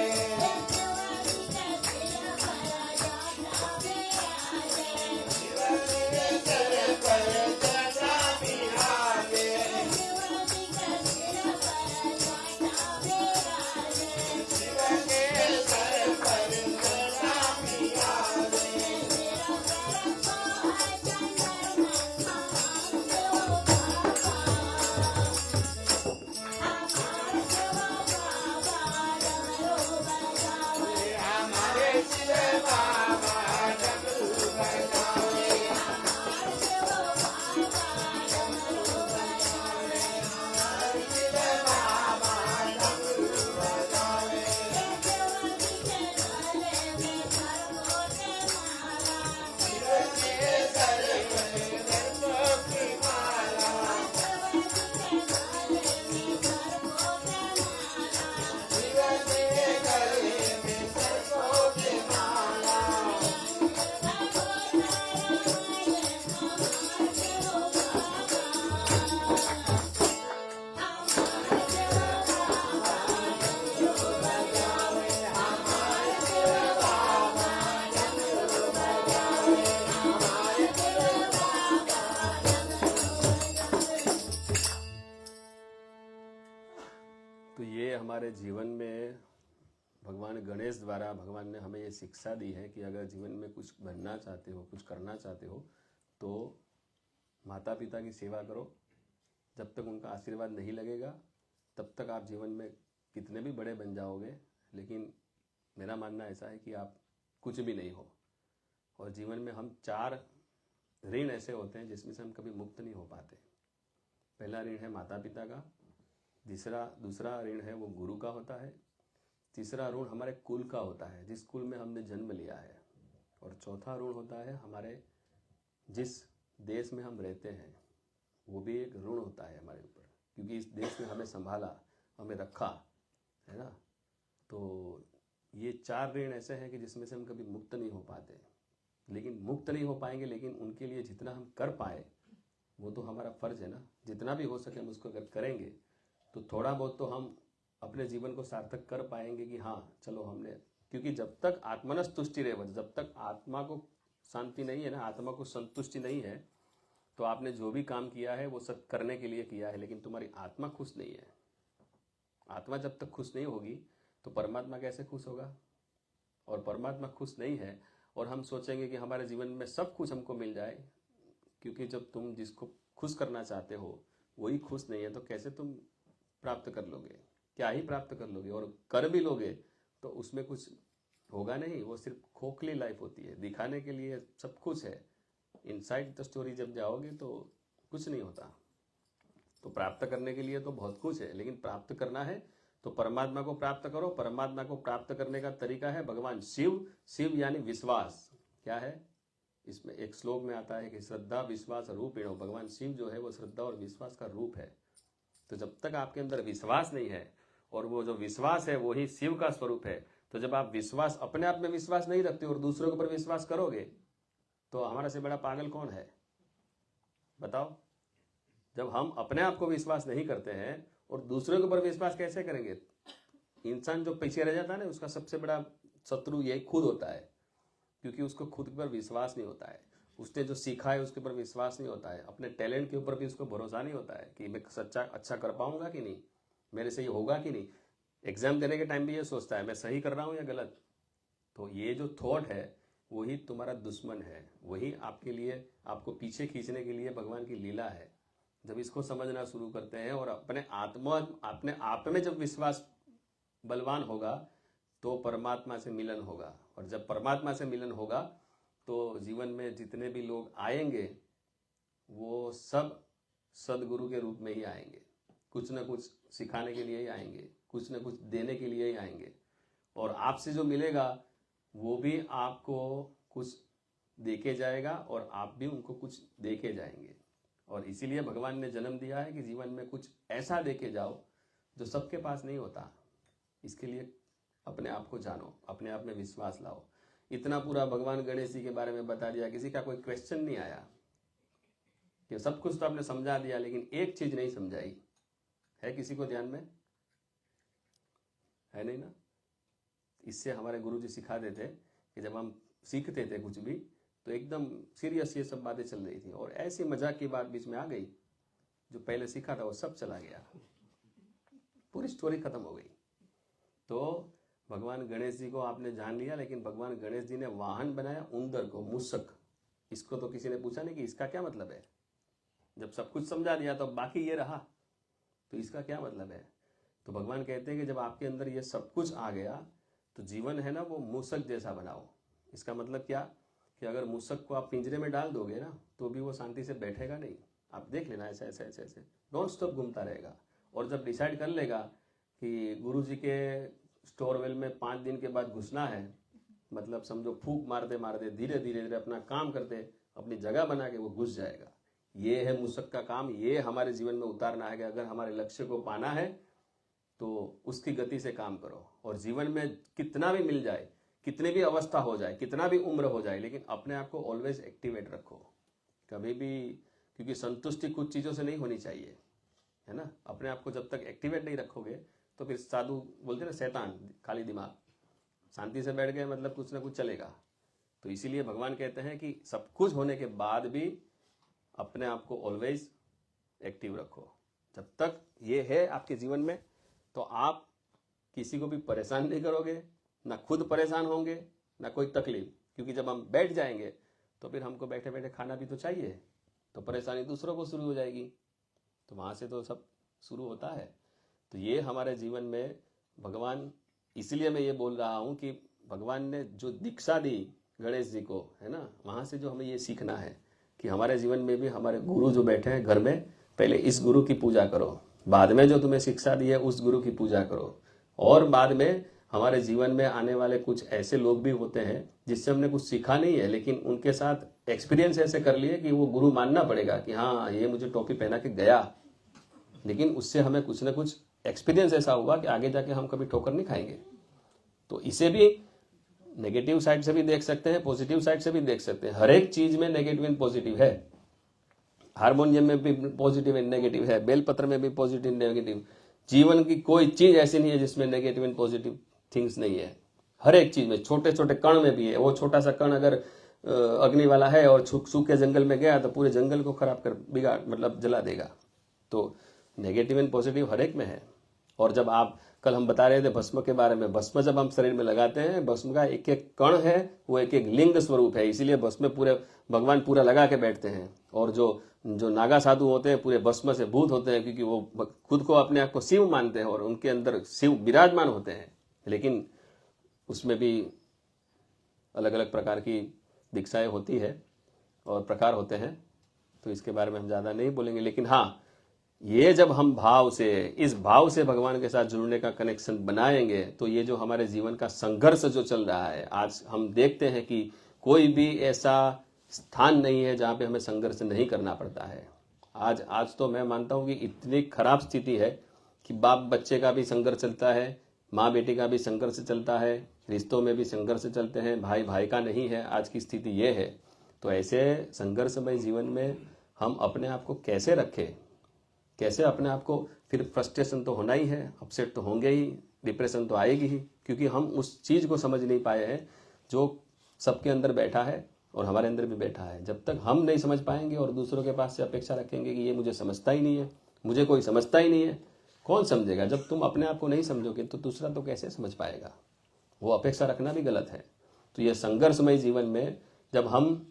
तो ये हमारे जीवन में भगवान गणेश द्वारा भगवान ने हमें ये शिक्षा दी है कि अगर जीवन में कुछ बनना चाहते हो, कुछ करना चाहते हो, तो माता पिता की सेवा करो। जब तक उनका आशीर्वाद नहीं लगेगा तब तक आप जीवन में कितने भी बड़े बन जाओगे, लेकिन मेरा मानना ऐसा है कि आप कुछ भी नहीं हो। और जीवन में हम 4 ऋण ऐसे होते हैं जिसमें से हम कभी मुक्त नहीं हो पाते। पहला ऋण है माता पिता का, दूसरा ऋण है वो गुरु का होता है, तीसरा ऋण हमारे कुल का होता है, जिस कुल में हमने जन्म लिया है, और चौथा ऋण होता है हमारे जिस देश में हम रहते हैं, वो भी एक ऋण होता है हमारे ऊपर, क्योंकि इस देश में हमें संभाला, हमें रखा है ना। तो ये 4 ऋण ऐसे हैं कि जिसमें से हम कभी मुक्त नहीं हो पाते, लेकिन मुक्त नहीं हो पाएंगे, लेकिन उनके लिए जितना हम कर पाए वो तो हमारा फर्ज है ना। जितना भी हो सके हम उसको अगर करेंगे तो थोड़ा बहुत तो हम अपने जीवन को सार्थक कर पाएंगे कि हाँ चलो हमने, क्योंकि जब तक आत्मनस तुष्टि रहे, जब तक आत्मा को शांति नहीं है ना, आत्मा को संतुष्टि नहीं है, तो आपने जो भी काम किया है वो सब करने के लिए किया है, लेकिन तुम्हारी आत्मा खुश नहीं है। आत्मा जब तक खुश नहीं होगी तो परमात्मा कैसे खुश होगा? और परमात्मा खुश नहीं है और हम सोचेंगे कि हमारे जीवन में सब कुछ हमको मिल जाए, क्योंकि जब तुम जिसको खुश करना चाहते हो वही खुश नहीं है तो कैसे तुम प्राप्त कर लोगे? क्या ही प्राप्त कर लोगे? और कर भी लोगे तो उसमें कुछ होगा नहीं, वो सिर्फ खोखली लाइफ होती है, दिखाने के लिए सब कुछ है, इनसाइड द स्टोरी जब जाओगे तो कुछ नहीं होता। तो प्राप्त करने के लिए तो बहुत कुछ है, लेकिन प्राप्त करना है तो परमात्मा को प्राप्त करो। परमात्मा को प्राप्त करने का तरीका है भगवान शिव। शिव यानी विश्वास। क्या है? इसमें एक श्लोक में आता है कि श्रद्धा विश्वास रूपिणो। भगवान शिव जो है वो श्रद्धा और विश्वास का रूप है। तो जब तक आपके अंदर विश्वास नहीं है, और वो जो विश्वास है वो ही शिव का स्वरूप है, तो जब आप विश्वास, अपने आप में विश्वास नहीं रखते और दूसरों के ऊपर विश्वास करोगे तो हमारा से बड़ा पागल कौन है बताओ? जब हम अपने आप को विश्वास नहीं करते हैं और दूसरों के ऊपर विश्वास कैसे करेंगे? इंसान जो पीछे रह जाता है ना, उसका सबसे बड़ा शत्रु यही खुद होता है, क्योंकि उसको खुद पर विश्वास नहीं होता है, उसने जो सीखा है उसके ऊपर विश्वास नहीं होता है, अपने टैलेंट के ऊपर भी उसको भरोसा नहीं होता है कि मैं सच्चा अच्छा कर पाऊंगा कि नहीं, मेरे से ये होगा कि नहीं। एग्जाम देने के टाइम भी ये सोचता है मैं सही कर रहा हूँ या गलत। तो ये जो थॉट है वही तुम्हारा दुश्मन है, वही आपके लिए आपको पीछे खींचने के लिए भगवान की लीला है। जब इसको समझना शुरू करते हैं और अपने आप में जब विश्वास बलवान होगा तो परमात्मा से मिलन होगा, और जब परमात्मा से मिलन होगा तो जीवन में जितने भी लोग आएंगे वो सब सदगुरु के रूप में ही आएंगे, कुछ ना कुछ सिखाने के लिए ही आएंगे, कुछ ना कुछ देने के लिए ही आएंगे। और आपसे जो मिलेगा वो भी आपको कुछ देके जाएगा और आप भी उनको कुछ देके जाएंगे। और इसीलिए भगवान ने जन्म दिया है कि जीवन में कुछ ऐसा देके जाओ जो सबके पास नहीं होता। इसके लिए अपने आप को जानो, अपने आप में विश्वास लाओ। इतना पूरा भगवान गणेश जी के बारे में बता दिया, किसी का कोई क्वेश्चन नहीं आया कि सब कुछ तो आपने समझा दिया लेकिन एक चीज नहीं समझाई है। किसी को ध्यान में है? नहीं ना। इससे हमारे गुरुजी सिखाते थे कि जब हम सीखते थे कुछ भी तो एकदम सीरियस ये सब बातें चल रही थी और ऐसी मजाक की बात बीच में आ गई, जो पहले सीखा था वो सब चला गया, पूरी स्टोरी खत्म हो गई। तो भगवान गणेश जी को आपने जान लिया, लेकिन भगवान गणेश जी ने वाहन बनाया उंदर को, मूषक। इसको तो किसी ने पूछा नहीं कि इसका क्या मतलब है। जब सब कुछ समझा दिया तो बाकी ये रहा, तो इसका क्या मतलब है। तो भगवान कहते हैं कि जब आपके अंदर ये सब कुछ आ गया तो जीवन है ना वो मूषक जैसा बनाओ। इसका मतलब क्या कि अगर मूषक को आप पिंजरे में डाल दोगे ना तो भी वो शांति से बैठेगा नहीं। आप देख लेना ऐसे ऐसे ऐसे ऐसे नॉन स्टॉप घूमता रहेगा। और जब डिसाइड कर लेगा कि गुरुजी के स्टोरवेल में 5 दिन के बाद घुसना है, मतलब समझो फूंक मारते मारते धीरे धीरे धीरे अपना काम करते अपनी जगह बना के वो घुस जाएगा। ये है मूषक का काम, ये हमारे जीवन में उतारना है कि अगर हमारे लक्ष्य को पाना है तो उसकी गति से काम करो। और जीवन में कितना भी मिल जाए, कितनी भी अवस्था हो जाए, कितना भी उम्र हो जाए, लेकिन अपने आप को ऑलवेज एक्टिवेट रखो कभी भी, क्योंकि संतुष्टि कुछ चीज़ों से नहीं होनी चाहिए, है ना। अपने आप को जब तक एक्टिवेट नहीं रखोगे तो फिर साधु बोलते ना शैतान, खाली दिमाग, शांति से बैठ गए मतलब कुछ ना कुछ चलेगा। तो इसीलिए भगवान कहते हैं कि सब कुछ होने के बाद भी अपने आप को ऑलवेज एक्टिव रखो। जब तक ये है आपके जीवन में तो आप किसी को भी परेशान नहीं करोगे, ना खुद परेशान होंगे, ना कोई तकलीफ। क्योंकि जब हम बैठ जाएंगे तो फिर हमको बैठे बैठे खाना भी तो चाहिए, तो परेशानी दूसरों को शुरू हो जाएगी। तो वहाँ से तो सब शुरू होता है। तो ये हमारे जीवन में भगवान, इसलिए मैं ये बोल रहा हूँ कि भगवान ने जो दीक्षा दी गणेश जी को, है ना, वहाँ से जो हमें ये सीखना है कि हमारे जीवन में भी हमारे गुरु जो बैठे हैं घर में, पहले इस गुरु की पूजा करो, बाद में जो तुम्हें शिक्षा दी है उस गुरु की पूजा करो। और बाद में हमारे जीवन में आने वाले कुछ ऐसे लोग भी होते हैं जिससे हमने कुछ सीखा नहीं है, लेकिन उनके साथ एक्सपीरियंस ऐसे कर लिए कि वो गुरु मानना पड़ेगा कि हाँ ये मुझे टोपी पहना के गया, लेकिन उससे हमें कुछ ना कुछ एक्सपीरियंस ऐसा हुआ कि आगे जाके हम कभी ठोकर नहीं खाएंगे। तो इसे भी नेगेटिव साइड से भी देख सकते हैं, पॉजिटिव साइड से भी देख सकते हैं। हर एक चीज में नेगेटिव एंड पॉजिटिव है। हारमोनियम में भी पॉजिटिव एंड नेगेटिव है, बेलपत्र में भी पॉजिटिव नेगेटिव। जीवन की कोई चीज ऐसी नहीं है जिसमें नेगेटिव एंड पॉजिटिव थिंग्स नहीं है। हर एक चीज में, छोटे छोटे कण में भी है। वो छोटा सा कण अगर अग्नि वाला है और सूखे जंगल में गया तो पूरे जंगल को खराब कर बिगाड़ मतलब जला देगा। तो नेगेटिव एंड पॉजिटिव हर एक में है। और जब आप, कल हम बता रहे थे भस्म के बारे में, भस्म जब हम शरीर में लगाते हैं, भस्म का एक एक कण है वो एक एक लिंग स्वरूप है, इसीलिए भस्म पूरे भगवान पूरा लगा के बैठते हैं। और जो नागा साधु होते हैं पूरे भस्म से भूत होते हैं, क्योंकि वो खुद को अपने आप को शिव मानते हैं और उनके अंदर शिव विराजमान होते हैं। लेकिन उसमें भी अलग अलग प्रकार की दीक्षाएं होती है और प्रकार होते हैं, तो इसके बारे में हम ज़्यादा नहीं बोलेंगे। लेकिन हाँ, ये जब हम भाव से, इस भाव से भगवान के साथ जुड़ने का कनेक्शन बनाएंगे तो ये जो हमारे जीवन का संघर्ष जो चल रहा है, आज हम देखते हैं कि कोई भी ऐसा स्थान नहीं है जहाँ पे हमें संघर्ष नहीं करना पड़ता है। आज तो मैं मानता हूँ कि इतनी खराब स्थिति है कि बाप बच्चे का भी संघर्ष चलता है, माँ बेटी का भी संघर्ष चलता है, रिश्तों में भी संघर्ष चलते हैं, भाई भाई का नहीं है। आज की स्थिति ये है। तो ऐसे संघर्षमय जीवन में हम अपने आप को कैसे रखें, कैसे अपने आप को, फिर फ्रस्ट्रेशन तो होना ही है, अपसेट तो होंगे ही, डिप्रेशन तो आएगी ही, क्योंकि हम उस चीज़ को समझ नहीं पाए हैं जो सबके अंदर बैठा है और हमारे अंदर भी बैठा है। जब तक हम नहीं समझ पाएंगे और दूसरों के पास से अपेक्षा रखेंगे कि ये मुझे समझता ही नहीं है, मुझे कोई समझता ही नहीं है, कौन समझेगा? जब तुम अपने आप को नहीं समझोगे तो दूसरा तो कैसे समझ पाएगा? वो अपेक्षा रखना भी गलत है। तो ये संघर्षमय जीवन में जब हम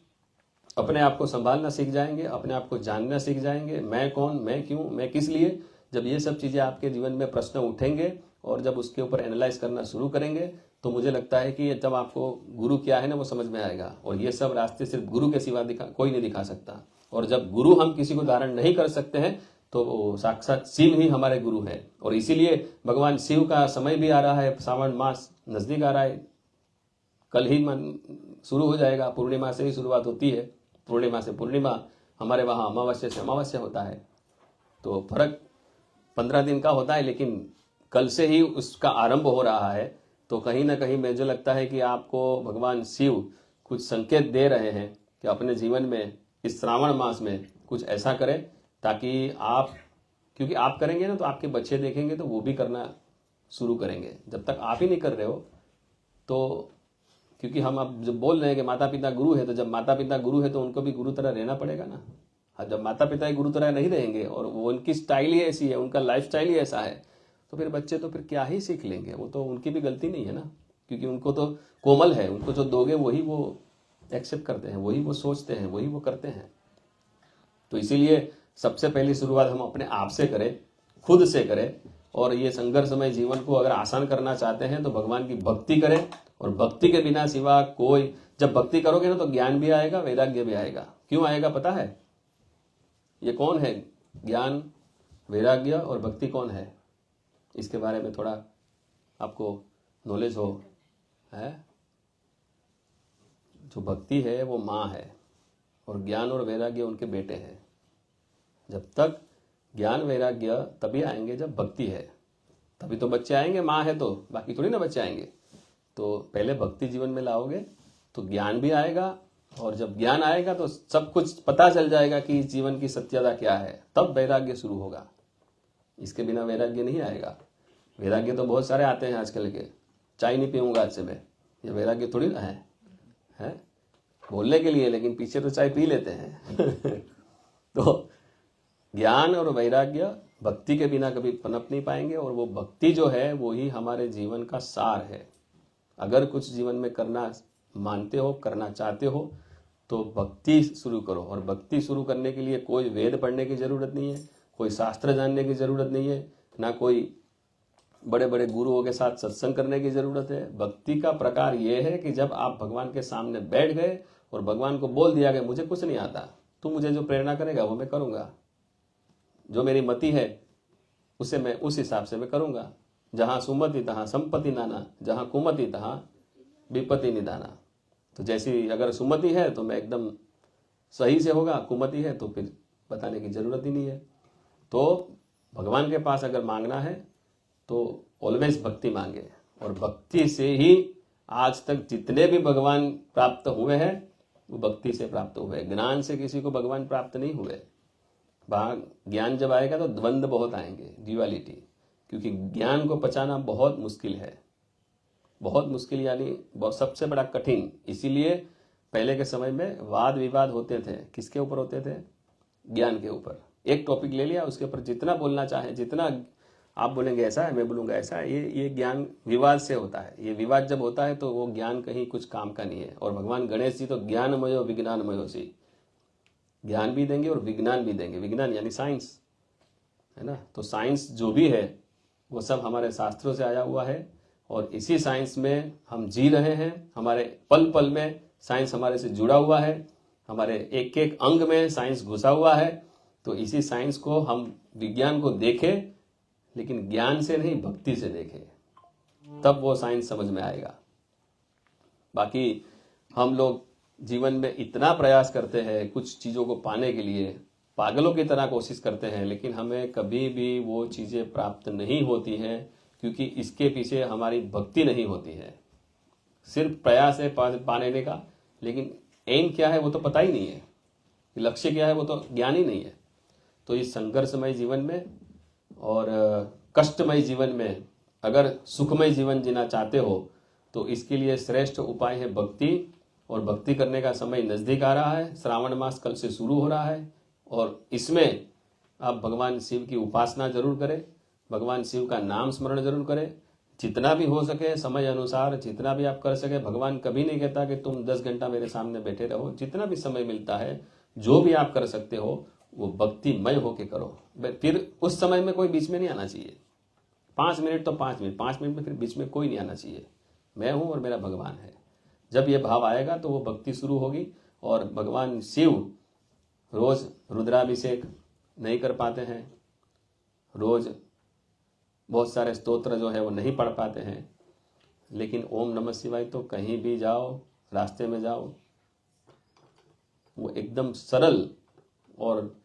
अपने आप को संभालना सीख जाएंगे, अपने आप को जानना सीख जाएंगे, मैं कौन, मैं क्यों, मैं किस लिए, जब ये सब चीज़ें आपके जीवन में प्रश्न उठेंगे और जब उसके ऊपर एनालाइज करना शुरू करेंगे, तो मुझे लगता है कि जब आपको गुरु क्या है ना वो समझ में आएगा। और ये सब रास्ते सिर्फ गुरु के सिवा कोई नहीं दिखा सकता। और जब गुरु हम किसी को धारण नहीं कर सकते हैं तो साक्षात शिव ही हमारे गुरु हैं। और इसीलिए भगवान शिव का समय भी आ रहा है, सावन मास नजदीक आ रहा है, कल ही शुरू हो जाएगा। पूर्णिमा से ही शुरुआत होती है, पूर्णिमा से पूर्णिमा, हमारे वहाँ अमावस्या से अमावस्या होता है। तो फर्क 15 दिन का होता है, लेकिन कल से ही उसका आरंभ हो रहा है। तो कहीं ना कहीं मुझे लगता है कि आपको भगवान शिव कुछ संकेत दे रहे हैं कि अपने जीवन में इस श्रावण मास में कुछ ऐसा करें ताकि आप, क्योंकि आप करेंगे ना तो आपके बच्चे देखेंगे तो वो भी करना शुरू करेंगे। जब तक आप ही नहीं कर रहे हो तो, क्योंकि हम अब जब बोल रहे हैं कि माता पिता गुरु है, तो जब माता पिता गुरु है तो उनको भी गुरु तरह रहना पड़ेगा ना। जब माता पिता ही गुरु तरह नहीं रहेंगे और वो उनकी स्टाइल ही ऐसी है, उनका लाइफ स्टाइल ही ऐसा है, तो फिर बच्चे तो फिर क्या ही सीख लेंगे? वो तो उनकी भी गलती नहीं है ना, क्योंकि उनको तो कोमल है, उनको जो दोगे वही वो एक्सेप्ट करते हैं, वही वो सोचते हैं, वही वो करते हैं। तो इसीलिए सबसे पहली शुरुआत हम अपने आप से करें, खुद से करें। और ये संघर्षमय जीवन को अगर आसान करना चाहते हैं तो भगवान की भक्ति करें। और भक्ति के बिना सिवा कोई, जब भक्ति करोगे ना तो ज्ञान भी आएगा, वैराग्य भी आएगा। क्यों आएगा पता है? ये कौन है? ज्ञान, वैराग्य और भक्ति कौन है? इसके बारे में थोड़ा आपको नॉलेज हो है। जो भक्ति है वो माँ है और ज्ञान और वैराग्य उनके बेटे हैं। जब तक ज्ञान वैराग्य तभी आएंगे जब भक्ति है, तभी तो बच्चे आएंगे। माँ है तो बाकी थोड़ी ना बच्चे आएंगे। तो पहले भक्ति जीवन में लाओगे तो ज्ञान भी आएगा, और जब ज्ञान आएगा तो सब कुछ पता चल जाएगा कि इस जीवन की सत्यता क्या है, तब वैराग्य शुरू होगा। इसके बिना वैराग्य नहीं आएगा। वैराग्य तो बहुत सारे आते हैं आजकल के, चाय नहीं पीऊंगा आज से मैं, ये वैराग्य थोड़ी ना है बोलने के लिए, लेकिन पीछे तो चाय पी लेते हैं। तो ज्ञान और वैराग्य भक्ति के बिना कभी पनप नहीं पाएंगे। और वो भक्ति जो है वो ही हमारे जीवन का सार है। अगर कुछ जीवन में करना मानते हो, करना चाहते हो, तो भक्ति शुरू करो। और भक्ति शुरू करने के लिए कोई वेद पढ़ने की जरूरत नहीं है, कोई शास्त्र जानने की जरूरत नहीं है, ना कोई बड़े बड़े गुरुओं के साथ सत्संग करने की जरूरत है। भक्ति का प्रकार ये है कि जब आप भगवान के सामने बैठ गए और भगवान को बोल दिया कि मुझे कुछ नहीं आता, तू मुझे जो प्रेरणा करेगा वो मैं करूंगा, जो मेरी मति है उसे मैं उस हिसाब से मैं करूंगा। जहां सुमति तहां संपत्ति नाना, जहां कुमति तहां विपत्ति निदाना। तो जैसी अगर सुमति है तो मैं एकदम सही से होगा, कुमति है तो फिर बताने की जरूरत ही नहीं है। तो भगवान के पास अगर मांगना है तो ऑलवेज भक्ति मांगे। और भक्ति से ही आज तक जितने भी भगवान प्राप्त हुए हैं वो भक्ति से प्राप्त हुए। ज्ञान से किसी को भगवान प्राप्त नहीं हुए। ज्ञान जब आएगा तो द्वंद्व बहुत आएंगे, ड्यूअलिटी, क्योंकि ज्ञान को पचाना बहुत मुश्किल है, बहुत मुश्किल, यानी सबसे बड़ा कठिन। इसीलिए पहले के समय में वाद विवाद होते थे। किसके ऊपर होते थे? ज्ञान के ऊपर। एक टॉपिक ले लिया, उसके ऊपर जितना बोलना चाहे, जितना आप बोलेंगे ऐसा है, मैं बोलूंगा ऐसा है, ये ज्ञान विवाद से होता है। ये विवाद जब होता है तो वो ज्ञान कहीं कुछ काम का नहीं है। और भगवान गणेश जी तो ज्ञानमयो विज्ञानमयो सी, ज्ञान भी देंगे और विज्ञान भी देंगे। विज्ञान यानी साइंस है ना। तो साइंस जो भी है वो सब हमारे शास्त्रों से आया हुआ है और इसी साइंस में हम जी रहे हैं। हमारे पल पल में साइंस हमारे से जुड़ा हुआ है, हमारे एक एक अंग में साइंस घुसा हुआ है। तो इसी साइंस को हम, विज्ञान को देखें, लेकिन ज्ञान से नहीं भक्ति से देखें, तब वो साइंस समझ में आएगा। बाकी हम लोग जीवन में इतना प्रयास करते हैं कुछ चीज़ों को पाने के लिए, पागलों की तरह कोशिश करते हैं, लेकिन हमें कभी भी वो चीज़ें प्राप्त नहीं होती हैं, क्योंकि इसके पीछे हमारी भक्ति नहीं होती है। सिर्फ प्रयास है पाने का, लेकिन एम क्या है वो तो पता ही नहीं है, लक्ष्य क्या है वो तो ज्ञान ही नहीं है। तो इस संघर्षमय जीवन में और कष्टमय जीवन में अगर सुखमय जीवन जीना चाहते हो तो इसके लिए श्रेष्ठ उपाय है भक्ति और भक्ति करने का समय नजदीक आ रहा है। श्रावण मास कल से शुरू हो रहा है और इसमें आप भगवान शिव की उपासना जरूर करें, भगवान शिव का नाम स्मरण जरूर करें, जितना भी हो सके समय अनुसार जितना भी आप कर सके। भगवान कभी नहीं कहता कि तुम 10 घंटा मेरे सामने बैठे रहो, जितना भी समय मिलता है जो भी आप कर सकते हो वो भक्तिमय होके करो। फिर उस समय में कोई बीच में नहीं आना चाहिए। 5 मिनट तो 5 मिनट, 5 मिनट में फिर बीच में कोई नहीं आना चाहिए। मैं हूं और मेरा भगवान है। जब ये भाव आएगा तो वो भक्ति शुरू होगी। और भगवान शिव रोज रुद्राभिषेक नहीं कर पाते हैं, रोज बहुत सारे स्तोत्र जो है वो नहीं पढ़ पाते हैं, लेकिन ओम नमः शिवाय तो कहीं भी जाओ, रास्ते में जाओ, वो एकदम सरल और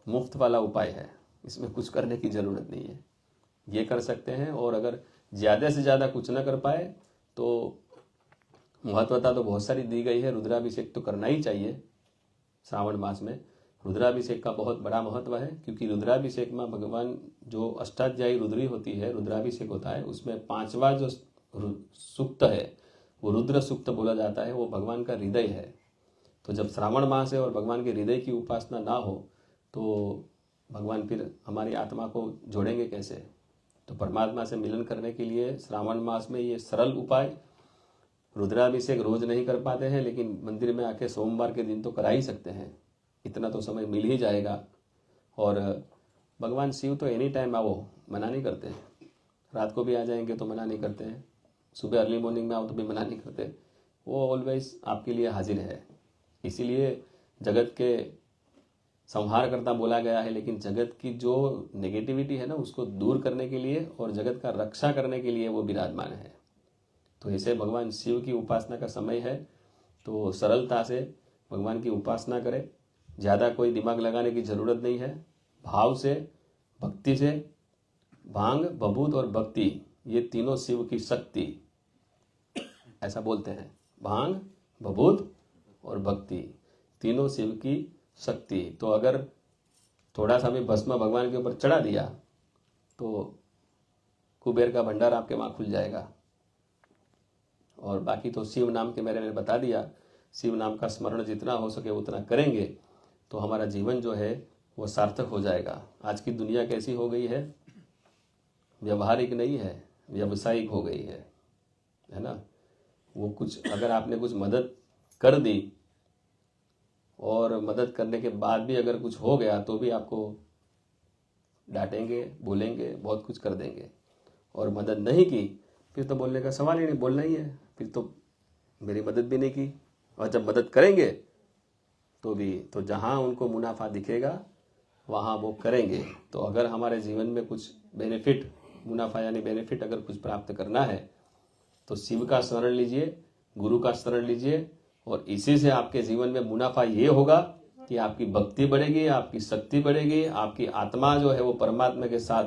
मुफ्त वाला उपाय है। इसमें कुछ करने की जरूरत नहीं है, ये कर सकते हैं। और अगर ज़्यादा से ज़्यादा कुछ न कर पाए तो महत्वता तो बहुत सारी दी गई है। रुद्राभिषेक तो करना ही चाहिए। श्रावण मास में रुद्राभिषेक का बहुत बड़ा महत्व है, क्योंकि रुद्राभिषेक में भगवान जो अष्टाध्यायी रुद्री होती है, रुद्राभिषेक होता है, उसमें 5वां जो सूक्त है वो रुद्र सूक्त बोला जाता है। वो भगवान का हृदय है। तो जब श्रावण मास है और भगवान के हृदय की उपासना ना हो तो भगवान फिर हमारी आत्मा को जोड़ेंगे कैसे। तो परमात्मा से मिलन करने के लिए श्रावण मास में ये सरल उपाय, रुद्राभिषेक रोज नहीं कर पाते हैं लेकिन मंदिर में आके सोमवार के दिन तो करा ही सकते हैं, इतना तो समय मिल ही जाएगा। और भगवान शिव तो एनी टाइम आओ मना नहीं करते हैं, रात को भी आ जाएंगे तो मना नहीं करते हैं, सुबह अर्ली मॉर्निंग में आओ तो भी मना नहीं करते, वो ऑलवेज आपके लिए हाजिर है। इसीलिए जगत के संहार करता बोला गया है, लेकिन जगत की जो नेगेटिविटी है ना उसको दूर करने के लिए और जगत का रक्षा करने के लिए वो विराजमान है। तो ऐसे भगवान शिव की उपासना का समय है, तो सरलता से भगवान की उपासना करें। ज़्यादा कोई दिमाग लगाने की जरूरत नहीं है। भाव से, भक्ति से, भांग, भभूत और भक्ति ये तीनों शिव की शक्ति, ऐसा बोलते हैं। भांग, भभूत और भक्ति तीनों शिव की शक्ति। तो अगर थोड़ा सा भी भस्म भगवान के ऊपर चढ़ा दिया तो कुबेर का भंडार आपके वहाँ खुल जाएगा। और बाकी तो शिव नाम के मैंने बता दिया, शिव नाम का स्मरण जितना हो सके उतना करेंगे तो हमारा जीवन जो है वो सार्थक हो जाएगा। आज की दुनिया कैसी हो गई है, व्यवहारिक नहीं है, व्यावसायिक हो गई है ना। वो कुछ अगर आपने कुछ मदद कर दी और मदद करने के बाद भी अगर कुछ हो गया तो भी आपको डांटेंगे, बोलेंगे, बहुत कुछ कर देंगे। और मदद नहीं की फिर तो बोलने का सवाल ही नहीं, बोलना ही है, फिर तो मेरी मदद भी नहीं की। और जब मदद करेंगे तो भी तो जहाँ उनको मुनाफा दिखेगा वहाँ वो करेंगे। तो अगर हमारे जीवन में कुछ बेनिफिट, मुनाफा यानी बेनिफिट अगर कुछ प्राप्त करना है तो शिव का शरण लीजिए, गुरु का शरण लीजिए। और इसी से आपके जीवन में मुनाफा ये होगा कि आपकी भक्ति बढ़ेगी, आपकी शक्ति बढ़ेगी, आपकी आत्मा जो है वो परमात्मा के साथ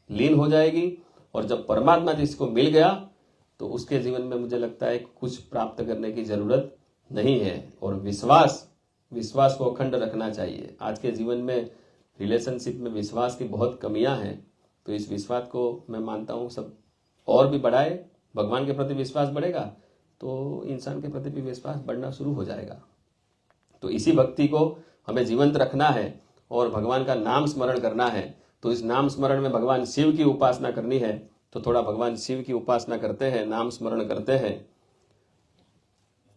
लीन हो जाएगी। और जब परमात्मा जिसको मिल गया तो उसके जीवन में मुझे लगता है कुछ प्राप्त करने की जरूरत नहीं है। और विश्वास को अखंड रखना चाहिए। आज के जीवन में रिलेशनशिप में विश्वास की बहुत कमियां हैं, तो इस विश्वास को मैं मानता हूँ सब और भी बढ़ाए। भगवान के प्रति विश्वास बढ़ेगा तो इंसान के प्रति भी विश्वास बढ़ना शुरू हो जाएगा। तो इसी भक्ति को हमें जीवंत रखना है और भगवान का नाम स्मरण करना है। तो इस नाम स्मरण में भगवान शिव की उपासना करनी है, तो थोड़ा भगवान शिव की उपासना करते हैं, नाम स्मरण करते हैं।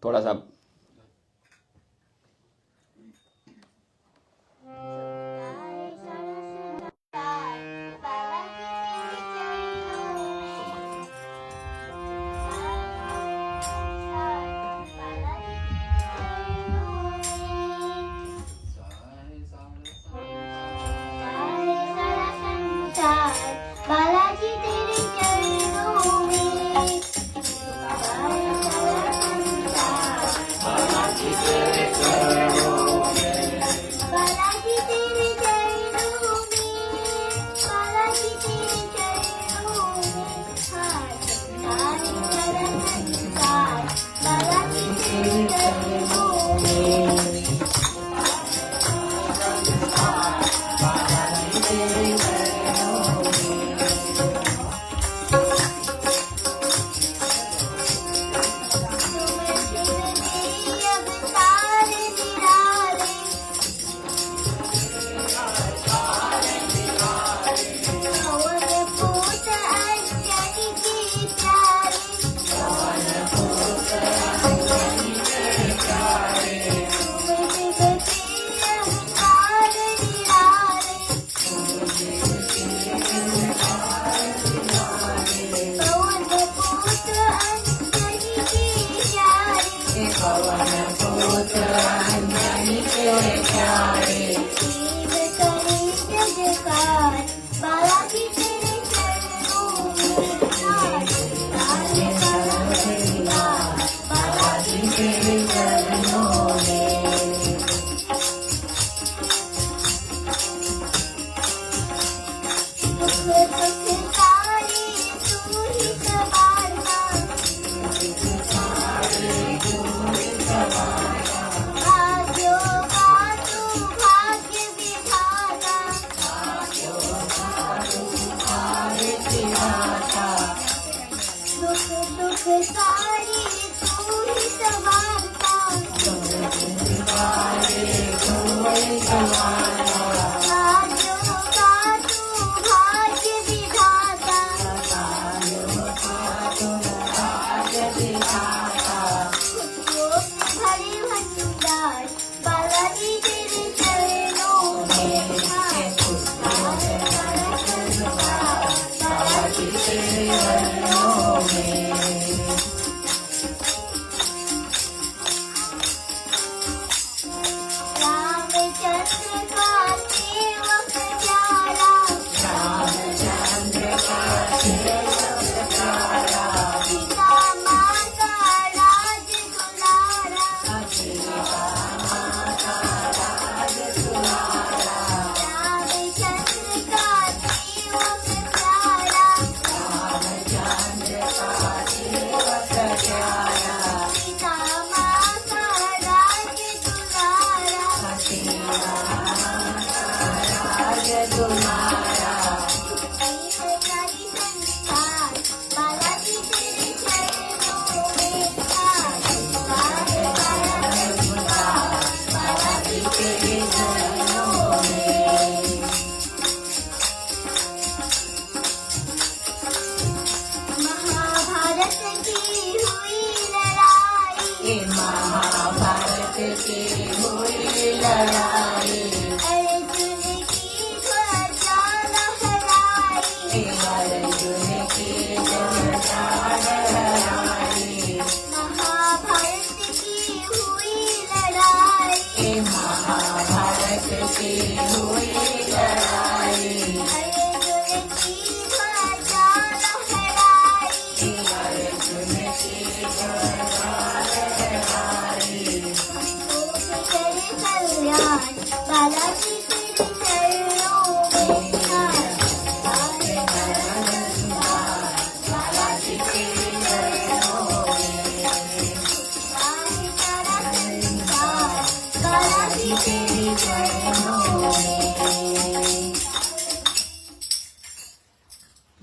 थोड़ा सा बालाजी तेरे चरणों में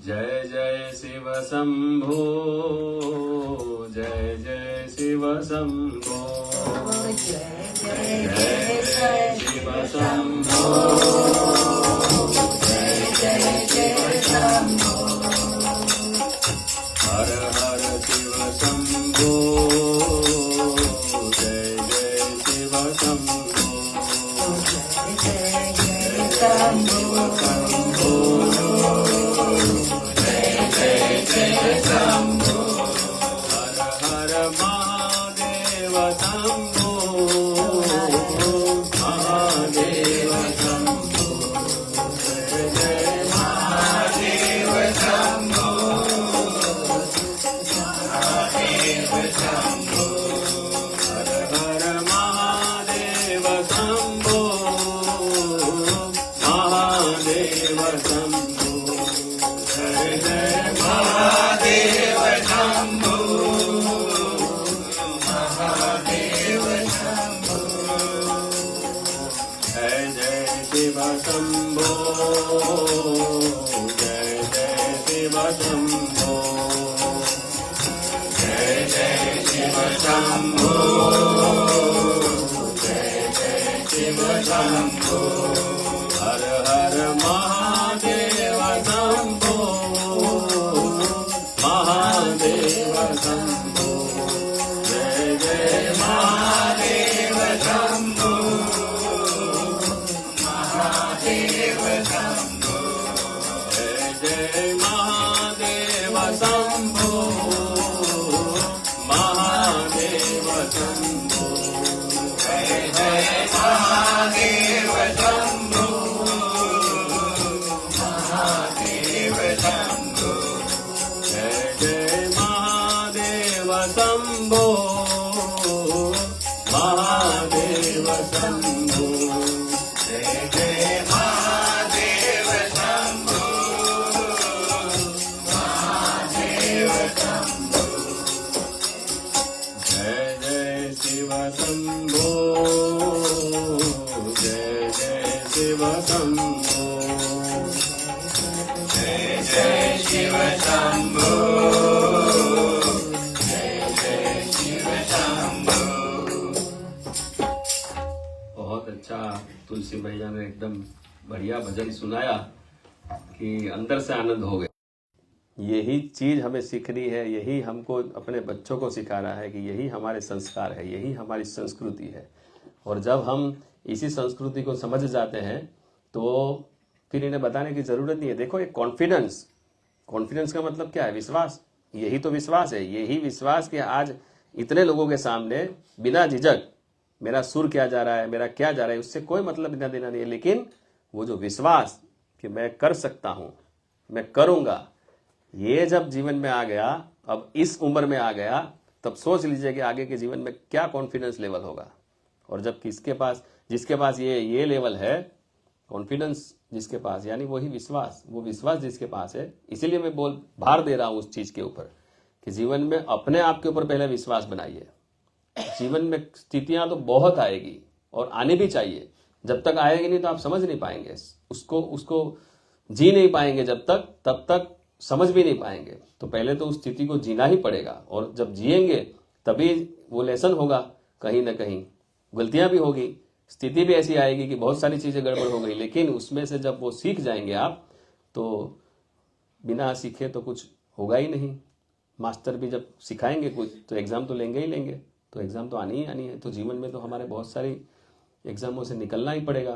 जय जय शिव शंभो, जय जय शिव शंभो, जय जय शिव शंभो, जय जय शिव शंभो, हर हर शिव शंभो, जय जय शिव शंभो, जय जय शिव शंभो, जय जय शंभो, हर हर महादेव शंभो, महादेव शंभो, जय जय महादेव शंभो, महादेव शंभो, हर हर महादेव शंभो, महादेव शंभो, जय जय महादेव शंभो, महादेव शंभो, जय जय शिव शंभो, जय जय शिव शंभो, जय जय शिव शंभो, जय जय शिव शंभो, हर हर महादेव शंभो, महादेव शंभो, जय जय महादेव शंभो, महादेव शंभो, जय जय महादेव शंभो, महादेव शंभो, जय जय महादेव शिव शंभो, जय जय शिव शंभो, जय जय शिव शंभो। बहुत अच्छा तुलसी भैया ने एकदम बढ़िया भजन सुनाया कि अंदर से आनंद हो गया। यही चीज हमें सीखनी है, यही हमको अपने बच्चों को सिखाना है कि यही हमारे संस्कार है, यही हमारी संस्कृति है। और जब हम इसी संस्कृति को समझ जाते हैं तो फिर इन्हें बताने की जरूरत नहीं है। देखो, एक कॉन्फिडेंस का मतलब क्या है? विश्वास। यही तो विश्वास है, यही विश्वास कि आज इतने लोगों के सामने बिना झिझक मेरा सुर क्या जा रहा है, मेरा क्या जा रहा है, उससे कोई मतलब बिना देना नहीं है। लेकिन वो जो विश्वास कि मैं कर सकता हूं, मैं करूंगा, ये जब जीवन में आ गया, अब इस उम्र में आ गया, तब सोच लीजिए कि आगे के जीवन में क्या कॉन्फिडेंस लेवल होगा। और जब जिसके पास ये लेवल है, कॉन्फिडेंस जिसके पास, यानी वही विश्वास, वो विश्वास जिसके पास है। इसीलिए मैं भार दे रहा हूं उस चीज के ऊपर कि जीवन में अपने आप के ऊपर पहले विश्वास बनाइए। जीवन में स्थितियां तो बहुत आएगी और आने भी चाहिए। जब तक आएगी नहीं तो आप समझ नहीं पाएंगे उसको जी नहीं पाएंगे जब तक, तब तक समझ भी नहीं पाएंगे। तो पहले तो उस स्थिति को जीना ही पड़ेगा, और जब जिएंगे तभी वो लेसन होगा। कहीं ना कहीं गलतियां भी होगी, स्थिति भी ऐसी आएगी कि बहुत सारी चीजें गड़बड़ हो गई, लेकिन उसमें से जब वो सीख जाएंगे आप, तो बिना सीखे तो कुछ होगा ही नहीं। मास्टर भी जब सिखाएंगे कुछ तो एग्जाम तो लेंगे ही लेंगे, तो एग्जाम तो आनी ही आनी है। तो जीवन में तो हमारे बहुत सारी एग्जामों से निकलना ही पड़ेगा।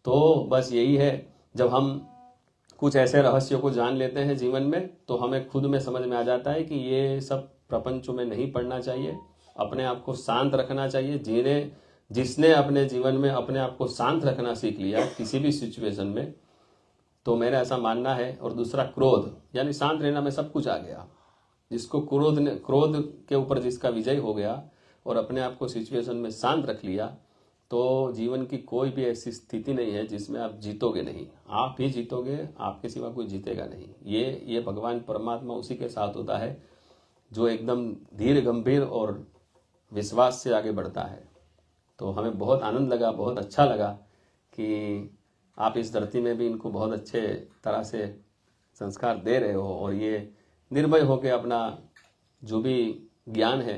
तो बस यही है, जब हम कुछ ऐसे रहस्यों को जान लेते हैं जीवन में, तो हमें खुद में समझ में आ जाता है कि ये सब प्रपंचों में नहीं पड़ना चाहिए। अपने आप को शांत रखना चाहिए। जिसने अपने जीवन में अपने आप को शांत रखना सीख लिया किसी भी सिचुएशन में, तो मेरा ऐसा मानना है। और दूसरा, क्रोध, यानी शांत रहना में सब कुछ आ गया। जिसको क्रोध के ऊपर जिसका विजय हो गया और अपने आप को सिचुएशन में शांत रख लिया, तो जीवन की कोई भी ऐसी स्थिति नहीं है जिसमें आप जीतोगे नहीं। आप ही जीतोगे, आपके सिवा कोई जीतेगा नहीं। ये भगवान परमात्मा उसी के साथ होता है जो एकदम धीर गंभीर और विश्वास से आगे बढ़ता है। तो हमें बहुत आनंद लगा, बहुत अच्छा लगा कि आप इस धरती में भी इनको बहुत अच्छे तरह से संस्कार दे रहे हो, और ये निर्भय होकर अपना जो भी ज्ञान है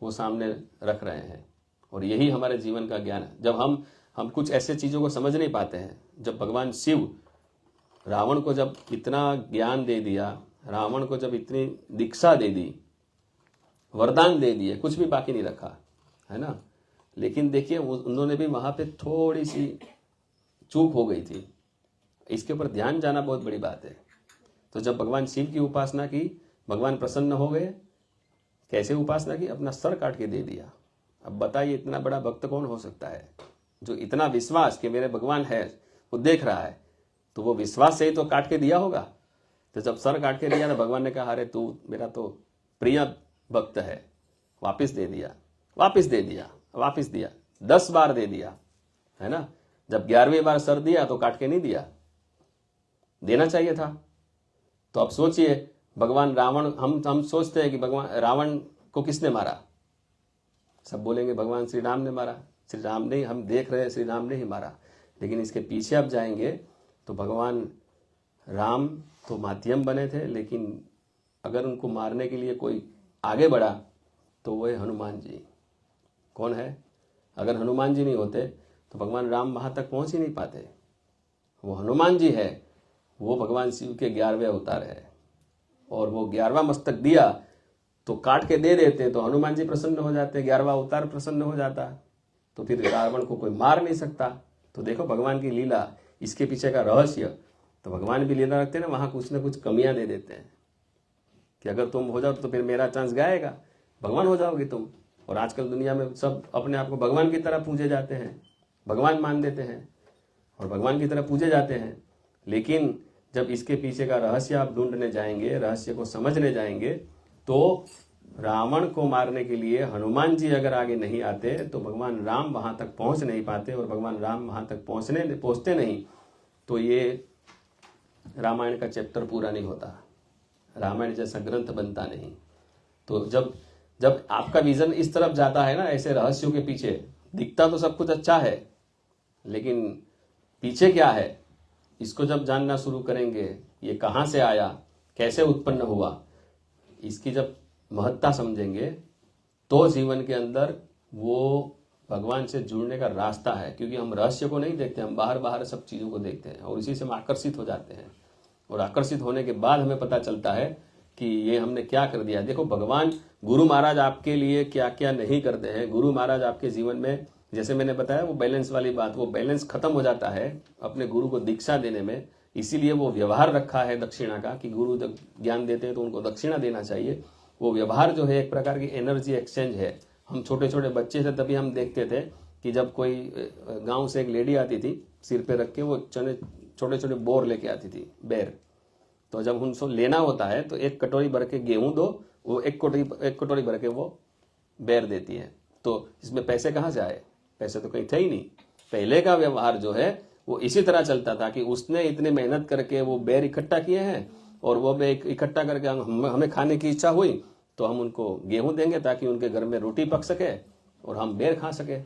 वो सामने रख रहे हैं। और यही हमारे जीवन का ज्ञान है। जब हम कुछ ऐसे चीज़ों को समझ नहीं पाते हैं, जब भगवान शिव रावण को जब इतना ज्ञान दे दिया, रावण को जब इतनी दीक्षा दे दी, वरदान दे दिए, कुछ भी बाकी नहीं रखा, है ना। लेकिन देखिए, उन्होंने भी वहां पे थोड़ी सी चूक हो गई थी। इसके ऊपर ध्यान जाना बहुत बड़ी बात है। तो जब भगवान शिव की उपासना की, भगवान प्रसन्न हो गए। कैसे उपासना की? अपना सर काट के दे दिया। अब बताइए, इतना बड़ा भक्त कौन हो सकता है जो इतना विश्वास कि मेरे भगवान है, वो देख रहा है, तो वो विश्वास से ही तो काट के दिया होगा। तो जब सर काट के दिया तो भगवान ने कहा, अरे तू मेरा तो प्रिय भक्त है, वापिस दे दिया, वापिस दे दिया, वापिस दिया, 10 बार दे दिया, है ना। जब 11वीं बार सर दिया तो काट के नहीं दिया, देना चाहिए था। तो अब सोचिए, भगवान रावण, हम सोचते हैं कि भगवान रावण को किसने मारा? सब बोलेंगे भगवान श्री राम ने मारा। श्री राम ने, हम देख रहे हैं श्री राम ने ही मारा। लेकिन इसके पीछे आप जाएंगे तो भगवान राम तो माध्यम बने थे, लेकिन अगर उनको मारने के लिए कोई आगे बढ़ा तो वो है हनुमान जी। कौन है? अगर हनुमान जी नहीं होते तो भगवान राम वहां तक पहुंच ही नहीं पाते। वो हनुमान जी है, वो भगवान शिव के 11वें अवतार है। और वो 11वां मस्तक दिया तो काट के दे देते तो हनुमान जी प्रसन्न हो जाते, 11वां अवतार प्रसन्न हो जाता, तो फिर रावण को कोई मार नहीं सकता। तो देखो भगवान की लीला, इसके पीछे का रहस्य। तो भगवान भी लीला रखते हैं ना, वहां कुछ ना कुछ कमियां दे देते हैं कि अगर तुम हो जाओ तो फिर मेरा चांस गाएगा, भगवान हो जाओगे तुम। और आजकल दुनिया में सब अपने आप को भगवान की तरह पूजे जाते हैं, भगवान मान देते हैं और भगवान की तरह पूजे जाते हैं। लेकिन जब इसके पीछे का रहस्य आप ढूंढने जाएंगे, रहस्य को समझने जाएंगे, तो रावण को मारने के लिए हनुमान जी अगर आगे नहीं आते तो भगवान राम वहां तक पहुंच नहीं पाते। और भगवान राम वहां तक पहुंचते नहीं तो ये रामायण का चैप्टर पूरा नहीं होता, रामायण जैसा ग्रंथ बनता नहीं। तो जब आपका विजन इस तरफ जाता है ना, ऐसे रहस्यों के पीछे, दिखता तो सब कुछ अच्छा है, लेकिन पीछे क्या है, इसको जब जानना शुरू करेंगे, ये कहाँ से आया, कैसे उत्पन्न हुआ, इसकी जब महत्ता समझेंगे तो जीवन के अंदर वो भगवान से जुड़ने का रास्ता है। क्योंकि हम रहस्य को नहीं देखते, हम बाहर बाहर सब चीज़ों को देखते हैं और इसी से हम आकर्षित हो जाते हैं। और आकर्षित होने के बाद हमें पता चलता है कि ये हमने क्या कर दिया। देखो भगवान गुरु महाराज आपके लिए क्या क्या नहीं करते हैं। गुरु महाराज आपके जीवन में, जैसे मैंने बताया वो बैलेंस वाली बात, वो बैलेंस खत्म हो जाता है अपने गुरु को दीक्षा देने में। इसीलिए वो व्यवहार रखा है दक्षिणा का कि गुरु जब ज्ञान देते हैं तो उनको दक्षिणा देना चाहिए। वो व्यवहार जो है एक प्रकार की एनर्जी एक्सचेंज है। हम छोटे छोटे बच्चे थे तभी हम देखते थे कि जब कोई गांव से एक लेडी आती थी सिर पे रख के, वो चने छोटे छोटे बोर लेके आती थी, बेर। तो जब उनको लेना होता है तो एक कटोरी भर के गेहूं दो, वो एक कटोरी भर के वो बेर देती है। तो इसमें पैसे कहाँ से आए? पैसे तो कहीं थे ही नहीं। पहले का व्यवहार जो है वो इसी तरह चलता था कि उसने इतने मेहनत करके वो बेर इकट्ठा किए हैं और वो बेर इकट्ठा करके हमें खाने की इच्छा हुई तो हम उनको गेहूं देंगे ताकि उनके घर में रोटी पक सके और हम बेर खा सके।